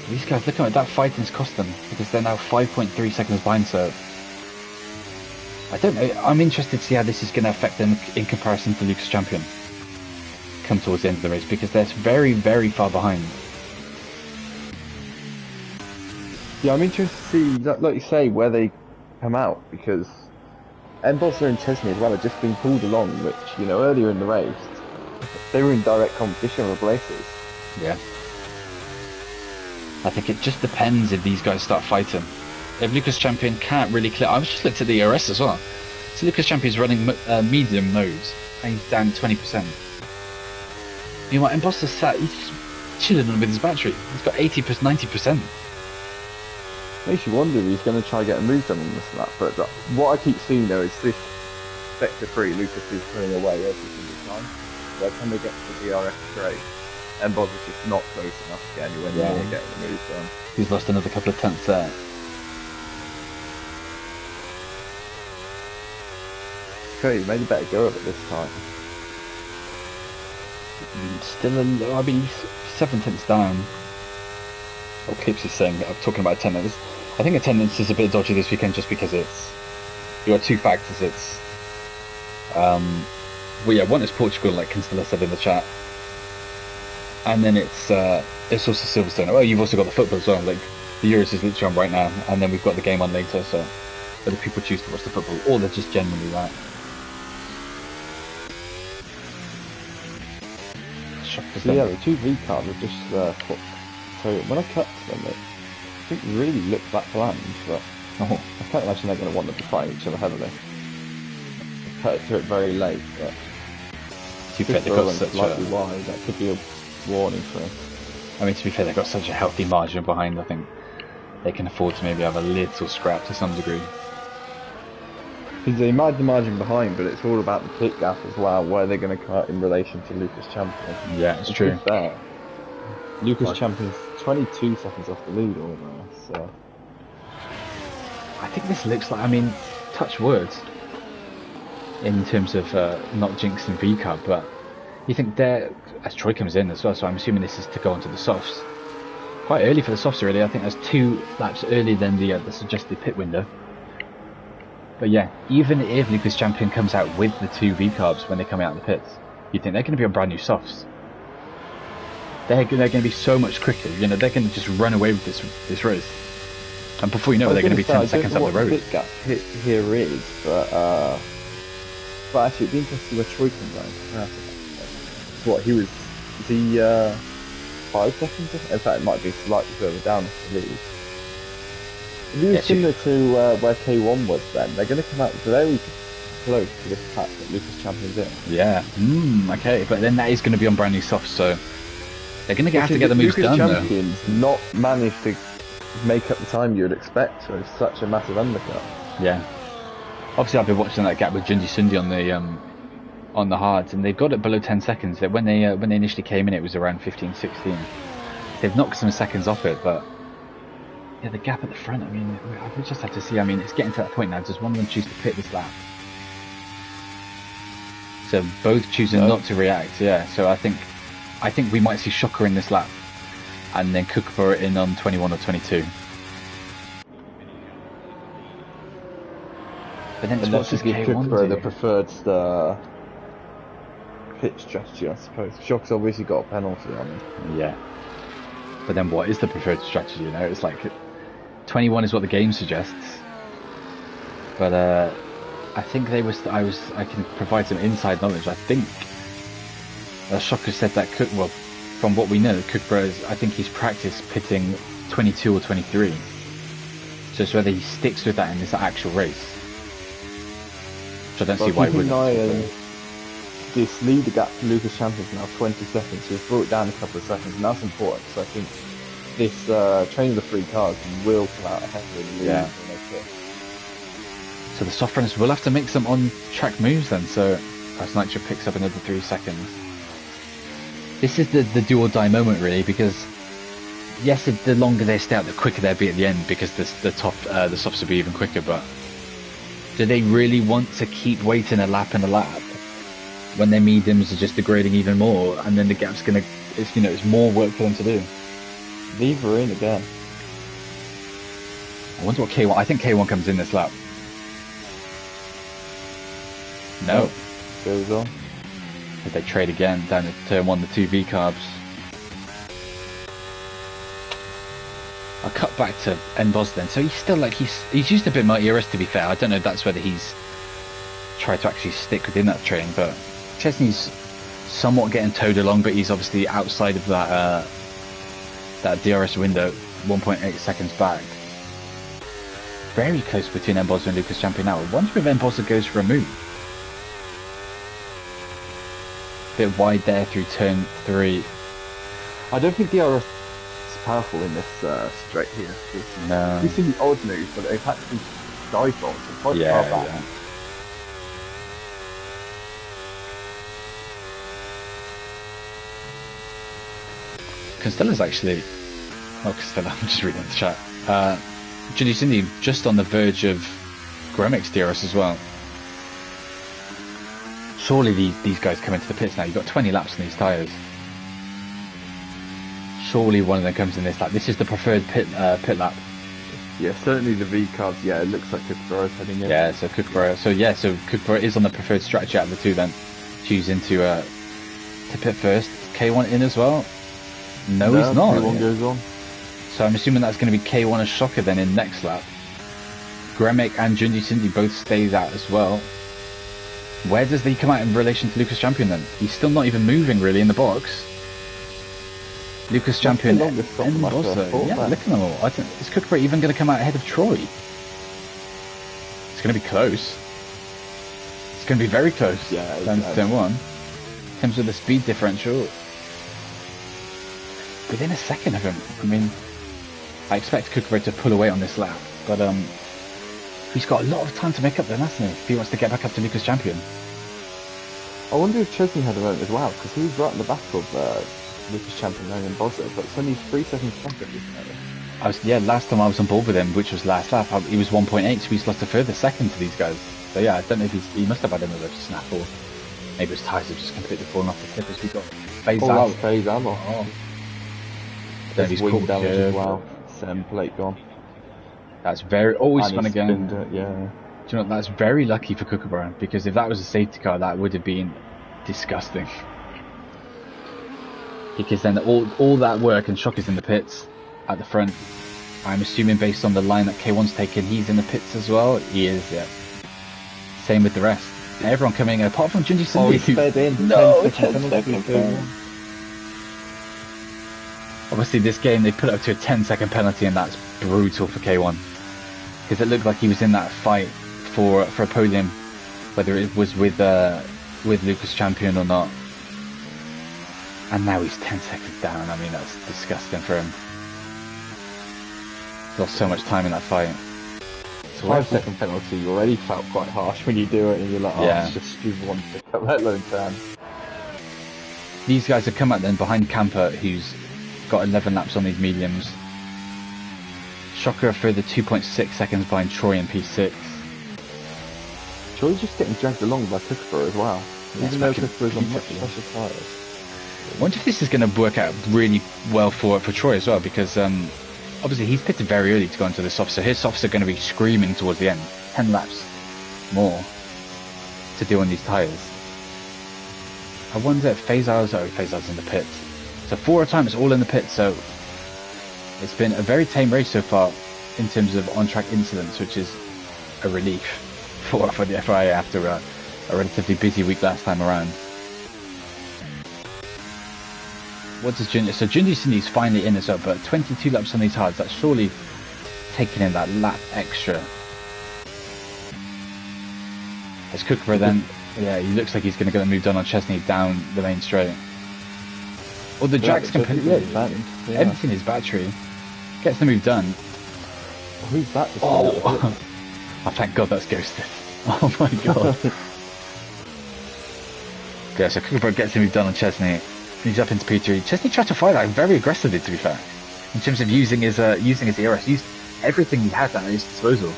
These guys, look at that fighting's cost them, because they're now 5.3 seconds behind, so I don't know, I'm interested to see how this is going to affect them in comparison to Lucas Champion come towards the end of the race, because they're very, very far behind. Yeah, I'm interested to see, like you say, where they come out, because Mbosser and Chesney as well have just been pulled along, which, you know, earlier in the race, they were in direct competition with places. Yeah. I think it just depends if these guys start fighting. If Lucas Champion can't really clear... I just looked at the ERS as well. So Lucas Champion's running medium modes, and he's down 20%. Meanwhile, Mbosser's sat, he's just chilling on with his battery. He's got 90%. Makes you wonder if he's going to try to get a move done on this lap, but what I keep seeing though is this sector 3, Lucas is pulling away every single time. By the time they get to the DRS straight, Mbosser's just not close enough to get anywhere near getting the move done. He's lost another couple of tenths there. Okay, he made a better go of it this time. Still, I mean, 7 tenths down. What Clips is saying, I'm talking about attendance. I think attendance is a bit dodgy this weekend just because it's... You've got two factors. It's... well, yeah, one is Portugal, like Constella said in the chat. And then it's also Silverstone. Well, you've also got the football as well. Like, the Euros is literally on right now, and then we've got the game on later, so whether people choose to watch the football, or they're just generally that. So yeah, the two V-cars are just put. So when I cut to them, it didn't really look that bland, but I can't imagine they're going to want them to fight each other heavily. I cut it to it very late, but to be fair, they've got such slightly wide, that could be a warning for him. I mean, to be fair, they've got such a healthy margin behind. I think they can afford to maybe have a little scrap to some degree. Because they might have the margin behind, but it's all about the pit gap as well, where they're going to cut in relation to Lucas Champion. Yeah, it's true. There. Lucas Champion's 22 seconds off the lead almost, so... I think this looks like, I mean, touch words in terms of not jinxing V-Cub, but you think they're, as Troy comes in as well, so I'm assuming this is to go onto the softs. Quite early for the softs really. I think there's 2 laps earlier than the suggested pit window. But yeah, even if Lucas Champion comes out with the 2 V-Carbs when they come out of the pits, you think they're going to be on brand new softs. They're going to be so much quicker, you know, they're going to just run away with this race. And before you know it, they're going to be 10 seconds up the road. I don't know what the pit gap here is, but actually it'd be interesting where Troy comes out. What, is he 5 seconds? In fact, it might be slightly further down off the lead. If he was similar to where K1 was then, they're going to come out very close to this patch that Lucas Champion's in. Yeah, okay, but then that is going to be on brand new softs, so they're going to have to get the moves done though. Lucas Champion's not managed to make up the time you'd expect for such a massive undercut. Yeah. Obviously I've been watching that gap with Junji Sundi on the hards, and they've got it below 10 seconds. When they initially came in, it was around 15, 16. They've knocked some seconds off it, but Yeah, the gap at the front, I mean, we just have to see. I mean, it's getting to that point now. Does one of them choose to pit this lap? So both choosing not to react, yeah. So I think we might see Shocker in this lap, and then Kookaburra in on 21 or 22. But then unless you give Kookaburra the preferred pit strategy, I suppose. Shocker's obviously got a penalty on him. Yeah. But then what is the preferred strategy? You know, it's like 21 is what the game suggests. But I think I can provide some inside knowledge. I think Shocker said that well, from what we know, Kookaburra I think he's practiced pitting 22 or 23. So it's whether he sticks with that in this actual race. Which I don't see why he wouldn't. This leader gap to Lucas Champion is now 20 seconds, so he's brought it down a couple of seconds, and that's important. So I think this train of the three cars will come out ahead of the lead. So the soft runners will have to make some on-track moves then. So as Nitro picks up another 3 seconds. This is the do-or-die moment really, because yes, the longer they stay out, the quicker they'll be at the end, because the softs will be even quicker. But do they really want to keep waiting a lap and a lap when their mediums are just degrading even more, and then the gap's it's more work for them to do? These are in again. I wonder what K1. I think K1 comes in this lap. No. Goes on. If they trade again down at turn 1, the 2 V carbs. I'll cut back to Nboz then. So he's still he's used a bit more ERS, to be fair. I don't know if that's whether he's tried to actually stick within that train, but Chesney's somewhat getting towed along, but he's obviously outside of that DRS window, 1.8 seconds back. Very close between Nboz and Lucas Champion now. I wonder if Nboz goes for a move. Bit wide there through turn 3. I don't think DRS is powerful in this straight here. No. You've seen the odd move, but they've had to be dive bolts and quite far back. Yeah. Costella's actually... Oh, Costella, I'm just reading the chat. Judy Cindy just on the verge of Gremek's DRS as well. Surely these guys come into the pits now. You've got 20 laps on these tyres. Surely one of them comes in this lap. This is the preferred pit lap. Yeah, certainly the V cars. Yeah, it looks like Kookaburra's heading in. Yeah, so Kookaburra. So Kookaburra is on the preferred strategy out of the two then. Choosing to pit first. K1 in as well. No, he's not. K1 goes on. So I'm assuming that's going to be K1 as Shocker then in next lap. Gremek and Junji Cindy both stays out as well. Where does he come out in relation to Lucas Champion then? He's still not even moving really in the box. Lucas Champion and Bosso. Yeah, look at them all. Is Kookaburra even going to come out ahead of Troy? It's going to be close. It's going to be very close. Yeah, down to turn 1. In terms of the speed differential. Within a second of him. I mean, I expect Kookaburra to pull away on this lap, but he's got a lot of time to make up then, hasn't he? If he wants to get back up to Lucas Champion. I wonder if Chesney had a moment as well, because he was right in the back of Lucas Champion and Bosso, but it's only 3 seconds back at this moment. Last time I was on board with him, which was last lap, he was 1.8, so he's lost a further second to these guys. So yeah, I don't know if he must have had another snap, or maybe his tyres have just completely fallen off the clip as we got phased out. Phased out. Oh. Then he's wing damage as well. Stem plate gone. That's very... Oh, he's spun again. Yeah. Do you know, that's very lucky for Kookaburra, because if that was a safety car, that would have been disgusting. Because then all that work, and Shocker's in the pits at the front. I'm assuming based on the line that K1's taken, he's in the pits as well. He is, yeah. Same with the rest. Everyone coming in, apart from Junji Cindy. Oh, he's sped in. No, 10 seconds. Obviously this game they put it up to a 10-second penalty, and that's brutal for K1, because it looked like he was in that fight for a podium, whether it was with Lucas Champion or not, and now he's 10 seconds down. I mean, that's disgusting for him. Lost so much time in that fight. So 5-second penalty already felt quite harsh when you do it, and you're like, oh, yeah. It's just stupid one to cut that low turn. These guys have come out then behind Camper, who's got 11 laps on these mediums. Shocker for the 2.6 seconds behind Troy in P6. Troy's just getting dragged along by Kookaburra as well. Yeah, Even though Kookaburra's on much faster tyres. I wonder if this is going to work out really well for Troy as well, because obviously he's pitted very early to go into the softs, so his softs are going to be screaming towards the end. 10 laps more to do on these tyres. I wonder if Fazar's in the pits. So 4 times all in the pits, so it's been a very tame race so far in terms of on-track incidents, which is a relief for the FIA after a relatively busy week last time around. What does Junji... So Junji Cindy's finally in as well, but 22 laps on these hards, that's surely taking in that lap extra. As Kookaburra then... Yeah, he looks like he's going to get a move done on Chesney down the main straight. Well, the Jack's completely... Yeah. Emptying his battery. Gets the move done. Oh, who's that? Oh, thank God that's ghosted. Oh my God. Yeah, so Kookaburra gets the move done on Chesney. He's up into P3. Chesney tried to fight that very aggressively, to be fair. In terms of using his ERS. Used everything he had at his disposal.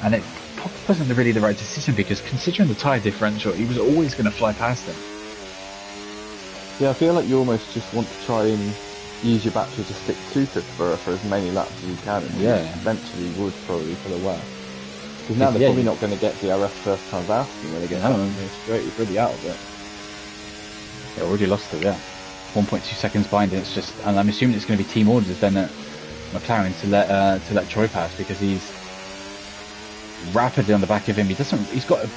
And it probably wasn't really the right decision, because considering the tyre differential, he was always going to fly past him. Yeah, I feel like you almost just want to try and use your battery to stick to Kookaburra for as many laps as you can, and yeah, eventually would probably pull away. Because now they're probably not going to get DRS first time asking when they get straight really out of it. Yeah, already lost it, yeah. 1.2 seconds behind, and it's just, and I'm assuming it's going to be team orders then at McLaren to let Troy pass, because he's rapidly on the back of him. He's got a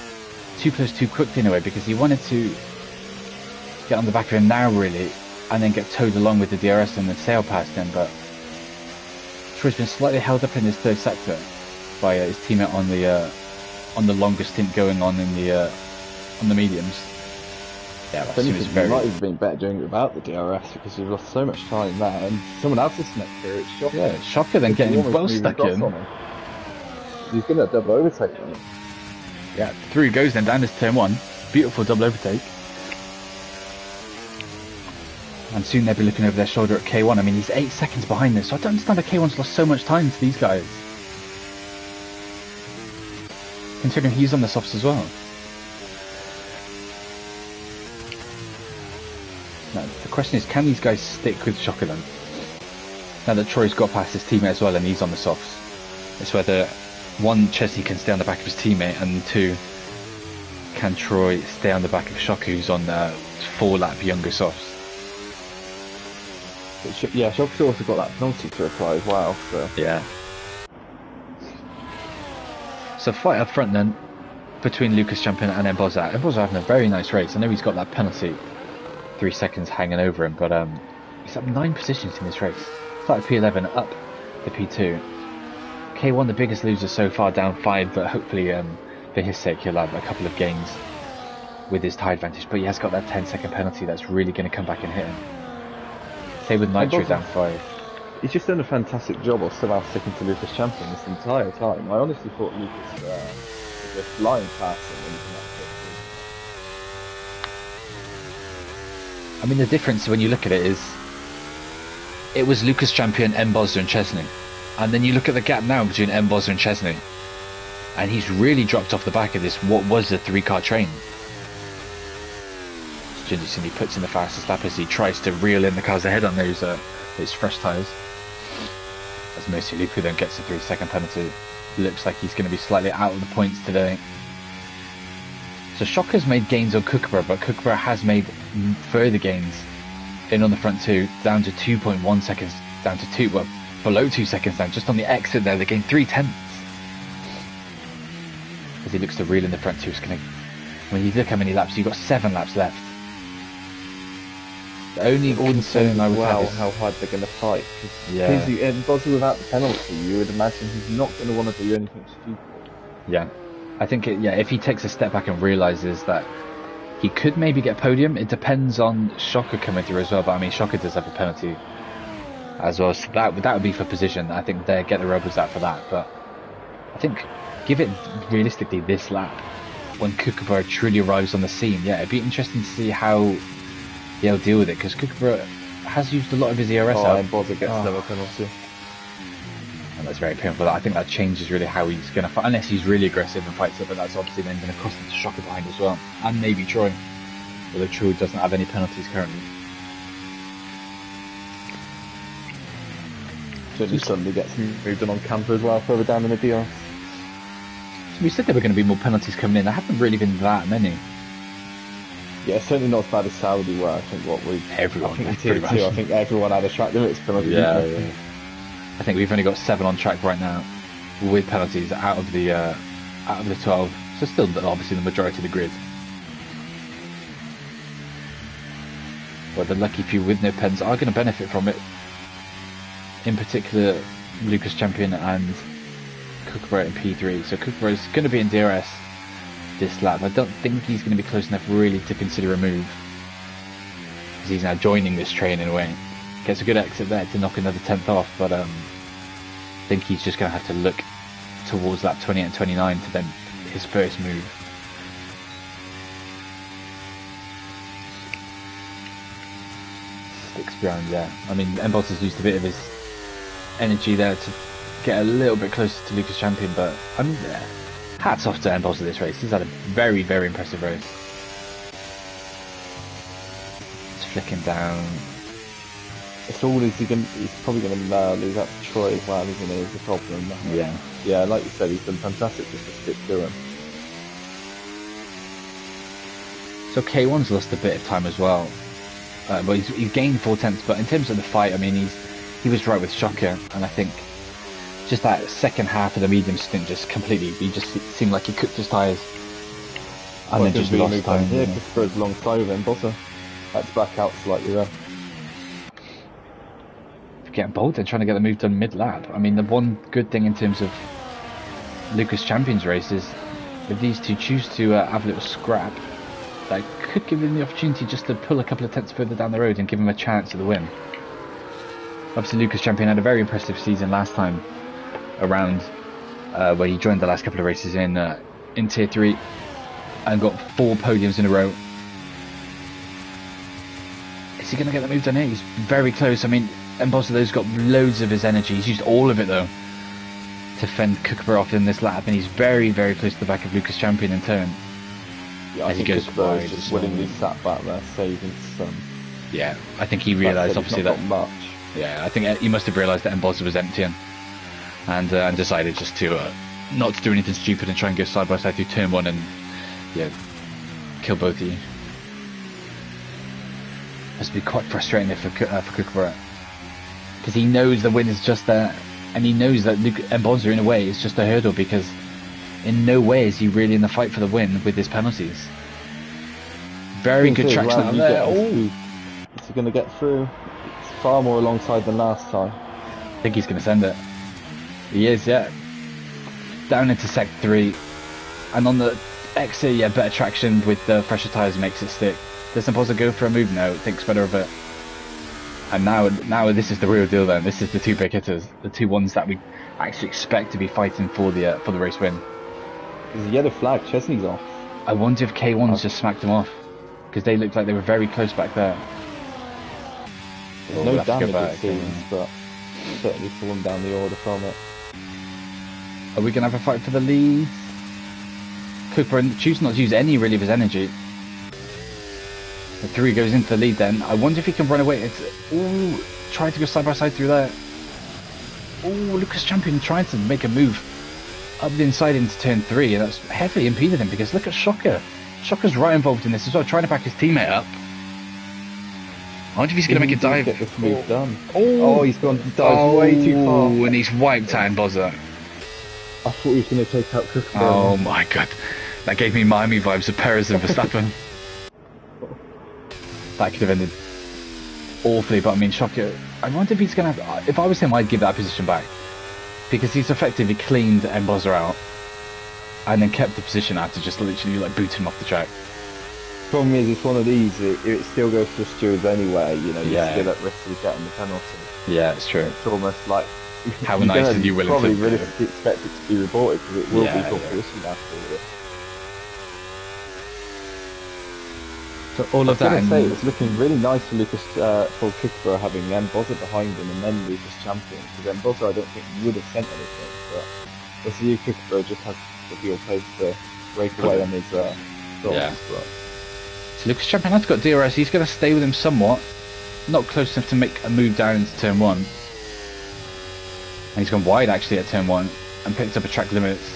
too close too quickly in a way, because he wanted to get on the back of him now really, and then get towed along with the DRS and then sail past him. But Troy's been slightly held up in his third sector by his teammate on the longest stint going on in the mediums. Yeah, I think it might have been better doing it without the DRS, because you've lost so much time there, and someone else has snuck through. It's Shocker. Yeah, Shocker then getting him well stuck in. He's going to double overtake him. Yeah, through he goes then down this turn 1. Beautiful double overtake. And soon they'll be looking over their shoulder at K1. I mean, he's 8 seconds behind this, so I don't understand how K1's lost so much time to these guys. Considering he's on the softs as well. Now, the question is, can these guys stick with Shocker then? Now that Troy's got past his teammate as well and he's on the softs. It's whether, 1, Chesney can stay on the back of his teammate, and 2, can Troy stay on the back of Shocker, who's on the 4-lap younger softs. Yeah, Shocker's also got that penalty to apply as well, so... Yeah. So fight up front then, between Lucas Champion and Embozar. Embozar having a very nice race. I know he's got that penalty 3 seconds hanging over him, but he's up 9 positions in this race. Started P11, up to P2. K1 the biggest loser so far, down 5, but hopefully for his sake he'll have a couple of gains with his tyre advantage. But he has got that 10-second penalty that's really going to come back and hit him. Same with Nitro, down 5. He's just done a fantastic job of somehow sticking to Lucas Champion this entire time. I honestly thought Lucas was a flying past him. I mean, the difference when you look at it is, it was Lucas Champion, Embozar and Chesney. And then you look at the gap now between Embozar and Chesney, and he's really dropped off the back of this, what was a 3-car train. He puts in the fastest lap as he tries to reel in the cars ahead on those fresh tyres. As Mercy Lupu then gets a 3-second penalty. Looks like he's going to be slightly out of the points today. So Shocker's made gains on Kookaburra, but Kookaburra has made further gains in on the front 2, down to 2.1 seconds, down to 2, well, below 2 seconds down, just on the exit there, they gained 3/10. As he looks to reel in the front 2, it's going to, I mean, you look how many laps, you've got 7 laps left. The only concern I would have is how hard they're going to fight. Yeah. And Bozzy without the penalty, you would imagine he's not going to want to do anything stupid. Yeah, I think if he takes a step back and realises that he could maybe get podium, it depends on Shocker coming through as well. But I mean, Shocker does have a penalty as well, so that would be for position. I think they get the rubbers out for that. But I think give it realistically this lap when Kookaburra truly arrives on the scene. Yeah, it'd be interesting to see how he'll deal with it, because Kookaburra has used a lot of his ERS out. And Bozza gets another penalty. That's very painful. I think that changes really how he's going to fight, unless he's really aggressive and fights it, but that's obviously then going to cost him to Shocker behind as well. And maybe Troy. Although Troy doesn't have any penalties currently. Certainly suddenly gets moved on camper as well, further down in the DRS. So we said there were going to be more penalties coming in. There haven't really been that many. Yeah, certainly not as bad as Saudi, where I think Everyone, I think tier 2, I think everyone had a track limits penalty. Yeah. I think we've only got 7 on track right now with penalties out of the 12. So still obviously the majority of the grid. But the lucky few with no pens are going to benefit from it. In particular, Lucas Champion and Kookaburra in P3. So Kookaburra is going to be in DRS this lap. I don't think he's going to be close enough really to consider a move, because he's now joining this train in a way. Gets a good exit there to knock another 10th off, but I think he's just going to have to look towards lap 28 and 29 to then his first move. Sticks behind there. I mean, Mbos has used a bit of his energy there to get a little bit closer to Lucas Champion, but I mean, hats off to Mbos of this race. He's had a very, very impressive race. It's flicking down. It's all he's probably going to lose out to Troy as well, isn't he? Is the problem. Yeah. Yeah, like you said, he's done fantastic just to stick to him. So K1's lost a bit of time as well. But he's gained 4 tenths, but in terms of the fight, I mean, he was right with Shocker, and I think just that second half of the medium stint just completely, he just seemed like he cooked his tyres. And then just lost time. Yeah, Christopher's alongside him, Bossa. Had to back out slightly there. Getting bold and trying to get the move done mid-lap. I mean, the one good thing in terms of Lucas Champion's race is if these two choose to have a little scrap, that could give him the opportunity just to pull a couple of tenths further down the road and give him a chance at the win. Obviously, Lucas Champion had a very impressive season last time around, where he joined the last couple of races in Tier 3 and got 4 podiums in a row. Is he going to get the move done here? He's very close. I mean, Mbosado's got loads of his energy. He's used all of it though to fend Kookaburra off in this lap, and he's very, very close to the back of Lucas Champion in turn. Yeah, I think Kookaburra is just willingly sat back there saving some. Yeah, I think he realised obviously that much. Yeah, I think he must have realised that Mbosa was emptying, and decided just to not to do anything stupid and try and go side by side through turn 1 and kill both of you. Must be quite frustrating for Kookaburra, because he knows the win is just there, and he knows that Mbosa in a way is just a hurdle, because in no way is he really in the fight for the win with his penalties. Very good traction out there. Is he going to get through? It's far more alongside than last time. I think he's going to send it. He is, yeah. Down into Sec 3, and on the exit, yeah, better traction with the fresher tyres makes it stick. Does Mbosa go for a move? No, thinks better of it. And now this is the real deal then. This is the two big hitters, the two ones that we actually expect to be fighting for the race win. There's a yellow flag, Chesney's off. I wonder if K1's just smacked them off, because they looked like they were very close back there. There's no damage it seems, but certainly fallen down the order from it. Are we going to have a fight for the lead? Cooper choosing not to use any really of his energy. The 3 goes into the lead then. I wonder if he can run away. Ooh, trying to go side by side through there. Ooh, Lucas Champion trying to make a move up the inside into turn 3, and that's heavily impeded him, because look at Shocker. Shocker's right involved in this as well, trying to back his teammate up. I wonder if he's going to make a dive. Get this move done. Oh, he's gone dive way too far. And he's wiped out Mbosa. I thought he was going to take out Kookaburra. Oh my god. That gave me Miami vibes of Perez and Verstappen. That could have ended awfully, but I mean, Shocker, I wonder if he's going to have... If I was him, I'd give that position back, because he's effectively cleaned Mbosa out and then kept the position out to just literally like boot him off the track. Problem is, it's one of these, it still goes to the stewards anyway, you know, you're still at risk of getting the penalty. Yeah, it's true. It's almost like... How nice are you willing to... probably realistically expect it to be reported, because it will be for position after it. So all I of was going that, to say, and it's looking really nice for Lucas, for Kookaburra having Bozza behind him and then Lucas champion. Because Bozza I don't think would have sent anything, but we'll see if Kookaburra just has the real pace to break away on his dogs. yeah. But So Lucas Champion has got DRS. He's going to stay with him somewhat, not close enough to make a move down into turn 1. And he's gone wide actually at turn 1 and picked up a track limits.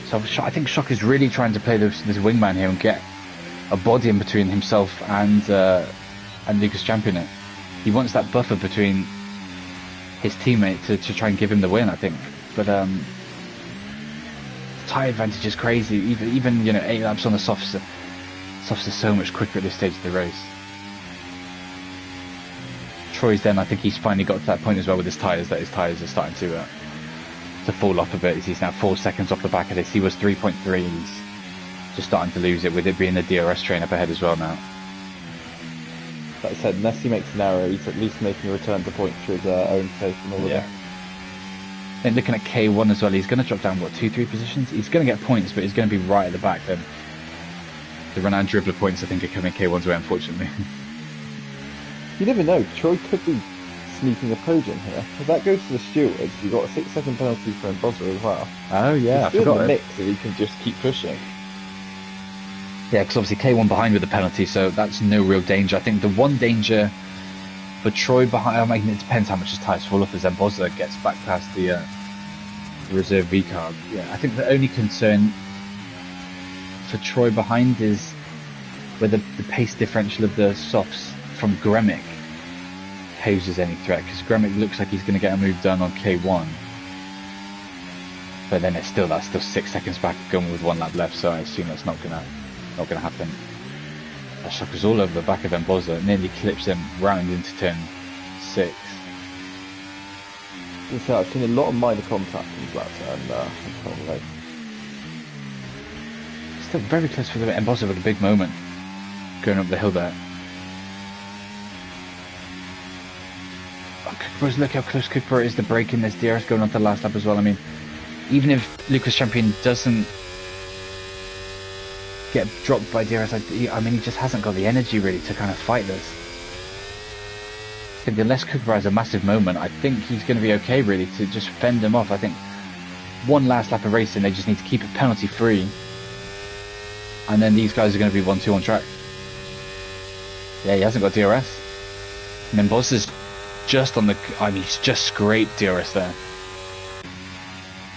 So I think Shock is really trying to play this wingman here and get a body in between himself and Lucas Champion. He wants that buffer between his teammate to try and give him the win, I think. But tyre advantage is crazy. Even 8 laps on the softs are so much quicker at this stage of the race. Troy's then, I think he's finally got to that point as well with his tyres, that his tyres are starting to fall off a bit. He's now 4 seconds off the back of this. He was 3.3 and he's just starting to lose it, with it being the DRS train up ahead as well now. like I said, unless he makes an error, he's at least making a return to point through his own pace and all of that. And looking at K1 as well, he's going to drop down, 2-3 positions? He's going to get points, but he's going to be right at the back then. The renowned dribbler points, I think, are coming K1's way, unfortunately. You never know, Troy could be sneaking a podium here. If that goes to the stewards, you've got a 6-second penalty for Bozza as well. Oh yeah, I forgot in the mix that he can just keep pushing. Yeah, because obviously K1 behind with the penalty, so that's no real danger. I think the one danger for Troy behind, I mean, it depends how much his tyres fall off as Bozza gets back past the reserve V-carb. Yeah, I think the only concern for Troy behind is whether the pace differential of the softs from Gremic poses any threat, because Gremic looks like he's going to get a move done on K1, but then that's still 6 seconds back going with 1 lap left, so I assume that's not gonna happen. That shock was all over the back of Bozza, nearly clips him round into turn 6. I've seen a lot of minor contact in that turn. Still very close for the Bozza with a big moment going up the hill there. Look how close Cooper is to breaking this DRS going on to the last lap as well. I mean, even if Lucas Champion doesn't get dropped by DRS, I mean, he just hasn't got the energy really to kind of fight this. I think unless Cooper has a massive moment, I think he's going to be okay really to just fend him off. I think one last lap of racing, they just need to keep it penalty free, and then these guys are going to be 1-2 on track. Yeah, he hasn't got DRS. And then Boss is just on the, I mean, he's just scraped DRS there.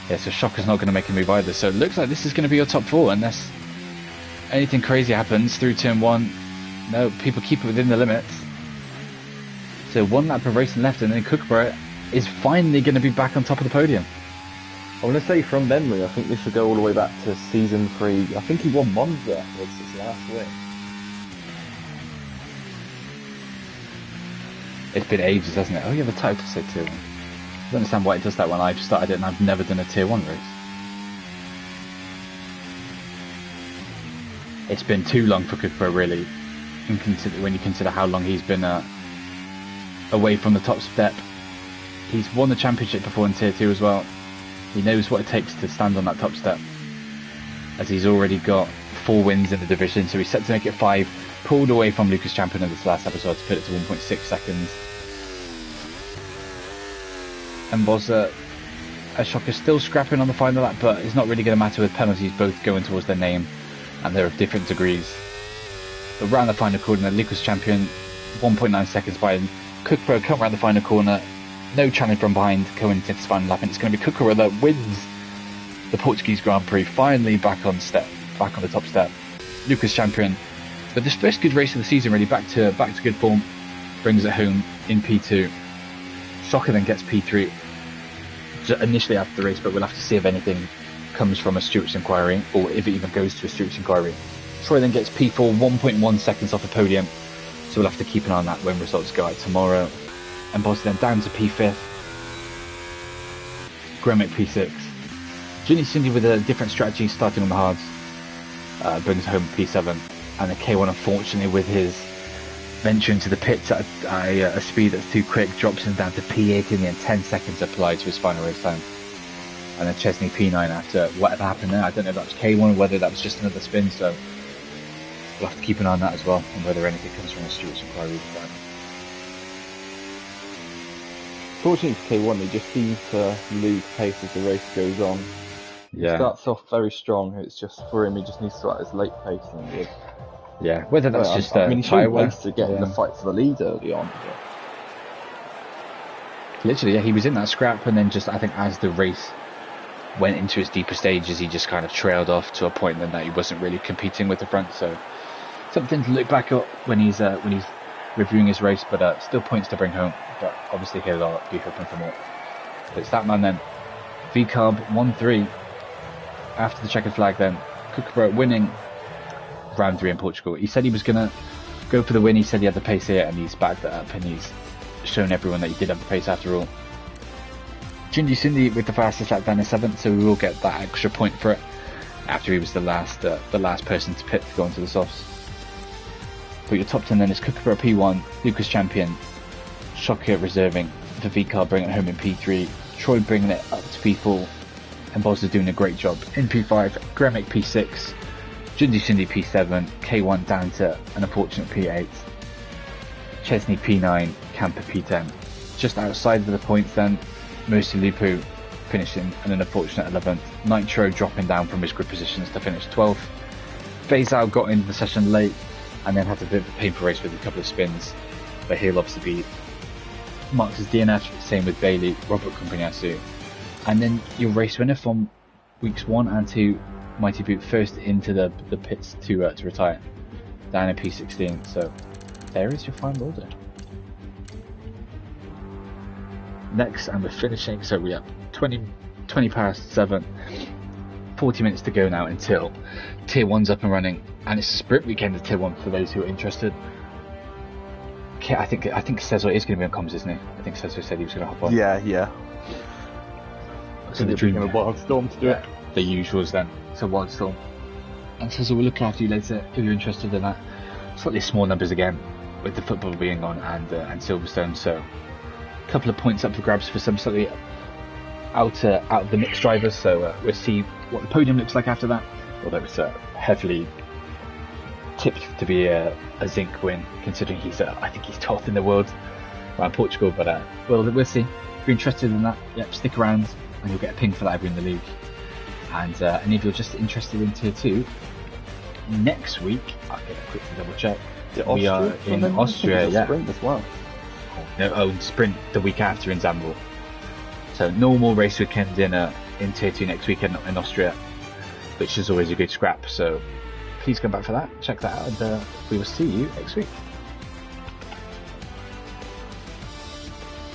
Yeah, so Shocker's not going to make a move either. So it looks like this is going to be your top 4 unless anything crazy happens through turn 1. No, people keep it within the limits. So 1 lap of racing left, and then Kookaburra is finally going to be back on top of the podium. I want to say from memory, I think this should go all the way back to season 3. I think he won Monza was his last win. It's been ages, hasn't it? Oh yeah, the title does say tier 1. I don't understand why it does that when I've started it and I've never done a tier 1 race. It's been too long for Kookaburra really, when you consider how long he's been away from the top step. He's won the championship before in tier 2 as well. He knows what it takes to stand on that top step, as he's already got 4 wins in the division, so he's set to make it 5. Pulled away from Lucas Champion in this last episode to put it to 1.6 seconds. And Bozza, Shocker still scrapping on the final lap, but it's not really going to matter with penalties both going towards their name, and they're of different degrees. But round the final corner, Lucas Champion 1.9 seconds behind. Kookaburra come around the final corner, no challenge from behind going into this final lap, and it's going to be Kookaburra that wins the Portuguese Grand Prix, finally back on the top step. Lucas Champion, but this first good race of the season really, back to good form, brings it home in P2. Shocker then gets P3 initially after the race, but we'll have to see if anything comes from a stewards inquiry, or if it even goes to a stewards inquiry. Troy then gets P4, 1.1 seconds off the podium, so we'll have to keep an eye on that when results go out tomorrow. And Boss then down to P5, Gremic P6. Ginny Cindy with a different strategy, starting on the hards, brings home P7. And the K1, unfortunately, with his venture into the pits at a speed that's too quick, drops him down to P8 in the end, 10 seconds applied to his final race time. And then Chesney P9 after whatever happened there. I don't know if that was K1 or whether that was just another spin, so we'll have to keep an eye on that as well, and whether anything comes from the Stewart's inquiry. Fortunately for K1, he just seems to lose pace as the race goes on. Yeah. He starts off very strong. It's just for him, he just needs to start his late pacing with. Yeah, whether that's just I mean, he showed wear, pace to get in the fight for the lead early on. Literally, yeah, he was in that scrap, and then just I think as the race went into its deeper stages, he just kind of trailed off to a point then that he wasn't really competing with the front. So something to look back up when he's reviewing his race, but still points to bring home. But obviously he'll be hoping for more. But it's that man then, V-Carb 1-3 after the checkered flag. Then Kookaburra winning round 3 in Portugal. He said he was gonna go for the win. He said he had the pace here, and he's backed that up, and he's shown everyone that he did have the pace after all. Jinji Cindy with the fastest lap down in 7th, so we will get that extra point for it after he was the last person to pit to go into the softs. But your top 10 then is Kookaburra P1, Lucas Champion, Shocker reserving, the V-Car bringing it home in P3, Troy bringing it up to P4, and Boz is doing a great job in P5, Gremic P6, Jinji Cindy P7, K1 down to an unfortunate P8, Chesney P9, Camper P10. Just outside of the points then, Mercy Lupu finishing in an unfortunate 11th, Nitro dropping down from his grid positions to finish 12th, Faisal got into the session late and then had a bit of a painful race with a couple of spins, but he'll obviously be marked as DNF, same with Bailey, Robert Compagnasu. And then your race winner from weeks 1 and 2, Mighty Boot, first into the pits to retire, down in P16. So there is your final order. Next, and we're finishing, so we have 20 past 7, 40 minutes to go now until Tier 1's up and running, and it's a sprint weekend of Tier 1 for those who are interested. Okay, I think Cesar is going to be on comms, isn't he? I think Cesar said he was going to hop on. Yeah. So the dream, a Wildstorm to do it. The usuals then, so Wildstorm. And Cesar, we'll look after you later if you're interested in that. Slightly small numbers again, with the football being on and Silverstone, so a couple of points up for grabs for some slightly out of the mixed drivers, so we'll see what the podium looks like after that, although it's heavily tipped to be a Zinc win, considering I think he's 12th in the world around Portugal, but we'll see. If you're interested in that, stick around and you'll get a ping for that every in the league. And if you're just interested in Tier 2, next week, I'll get a quick double check. We are in Austria, yeah. Sprint as well. No, sprint the week after in Zandvoort. So normal race weekend in Tier 2 next weekend in Austria, which is always a good scrap. So please come back for that, check that out, and we will see you next week.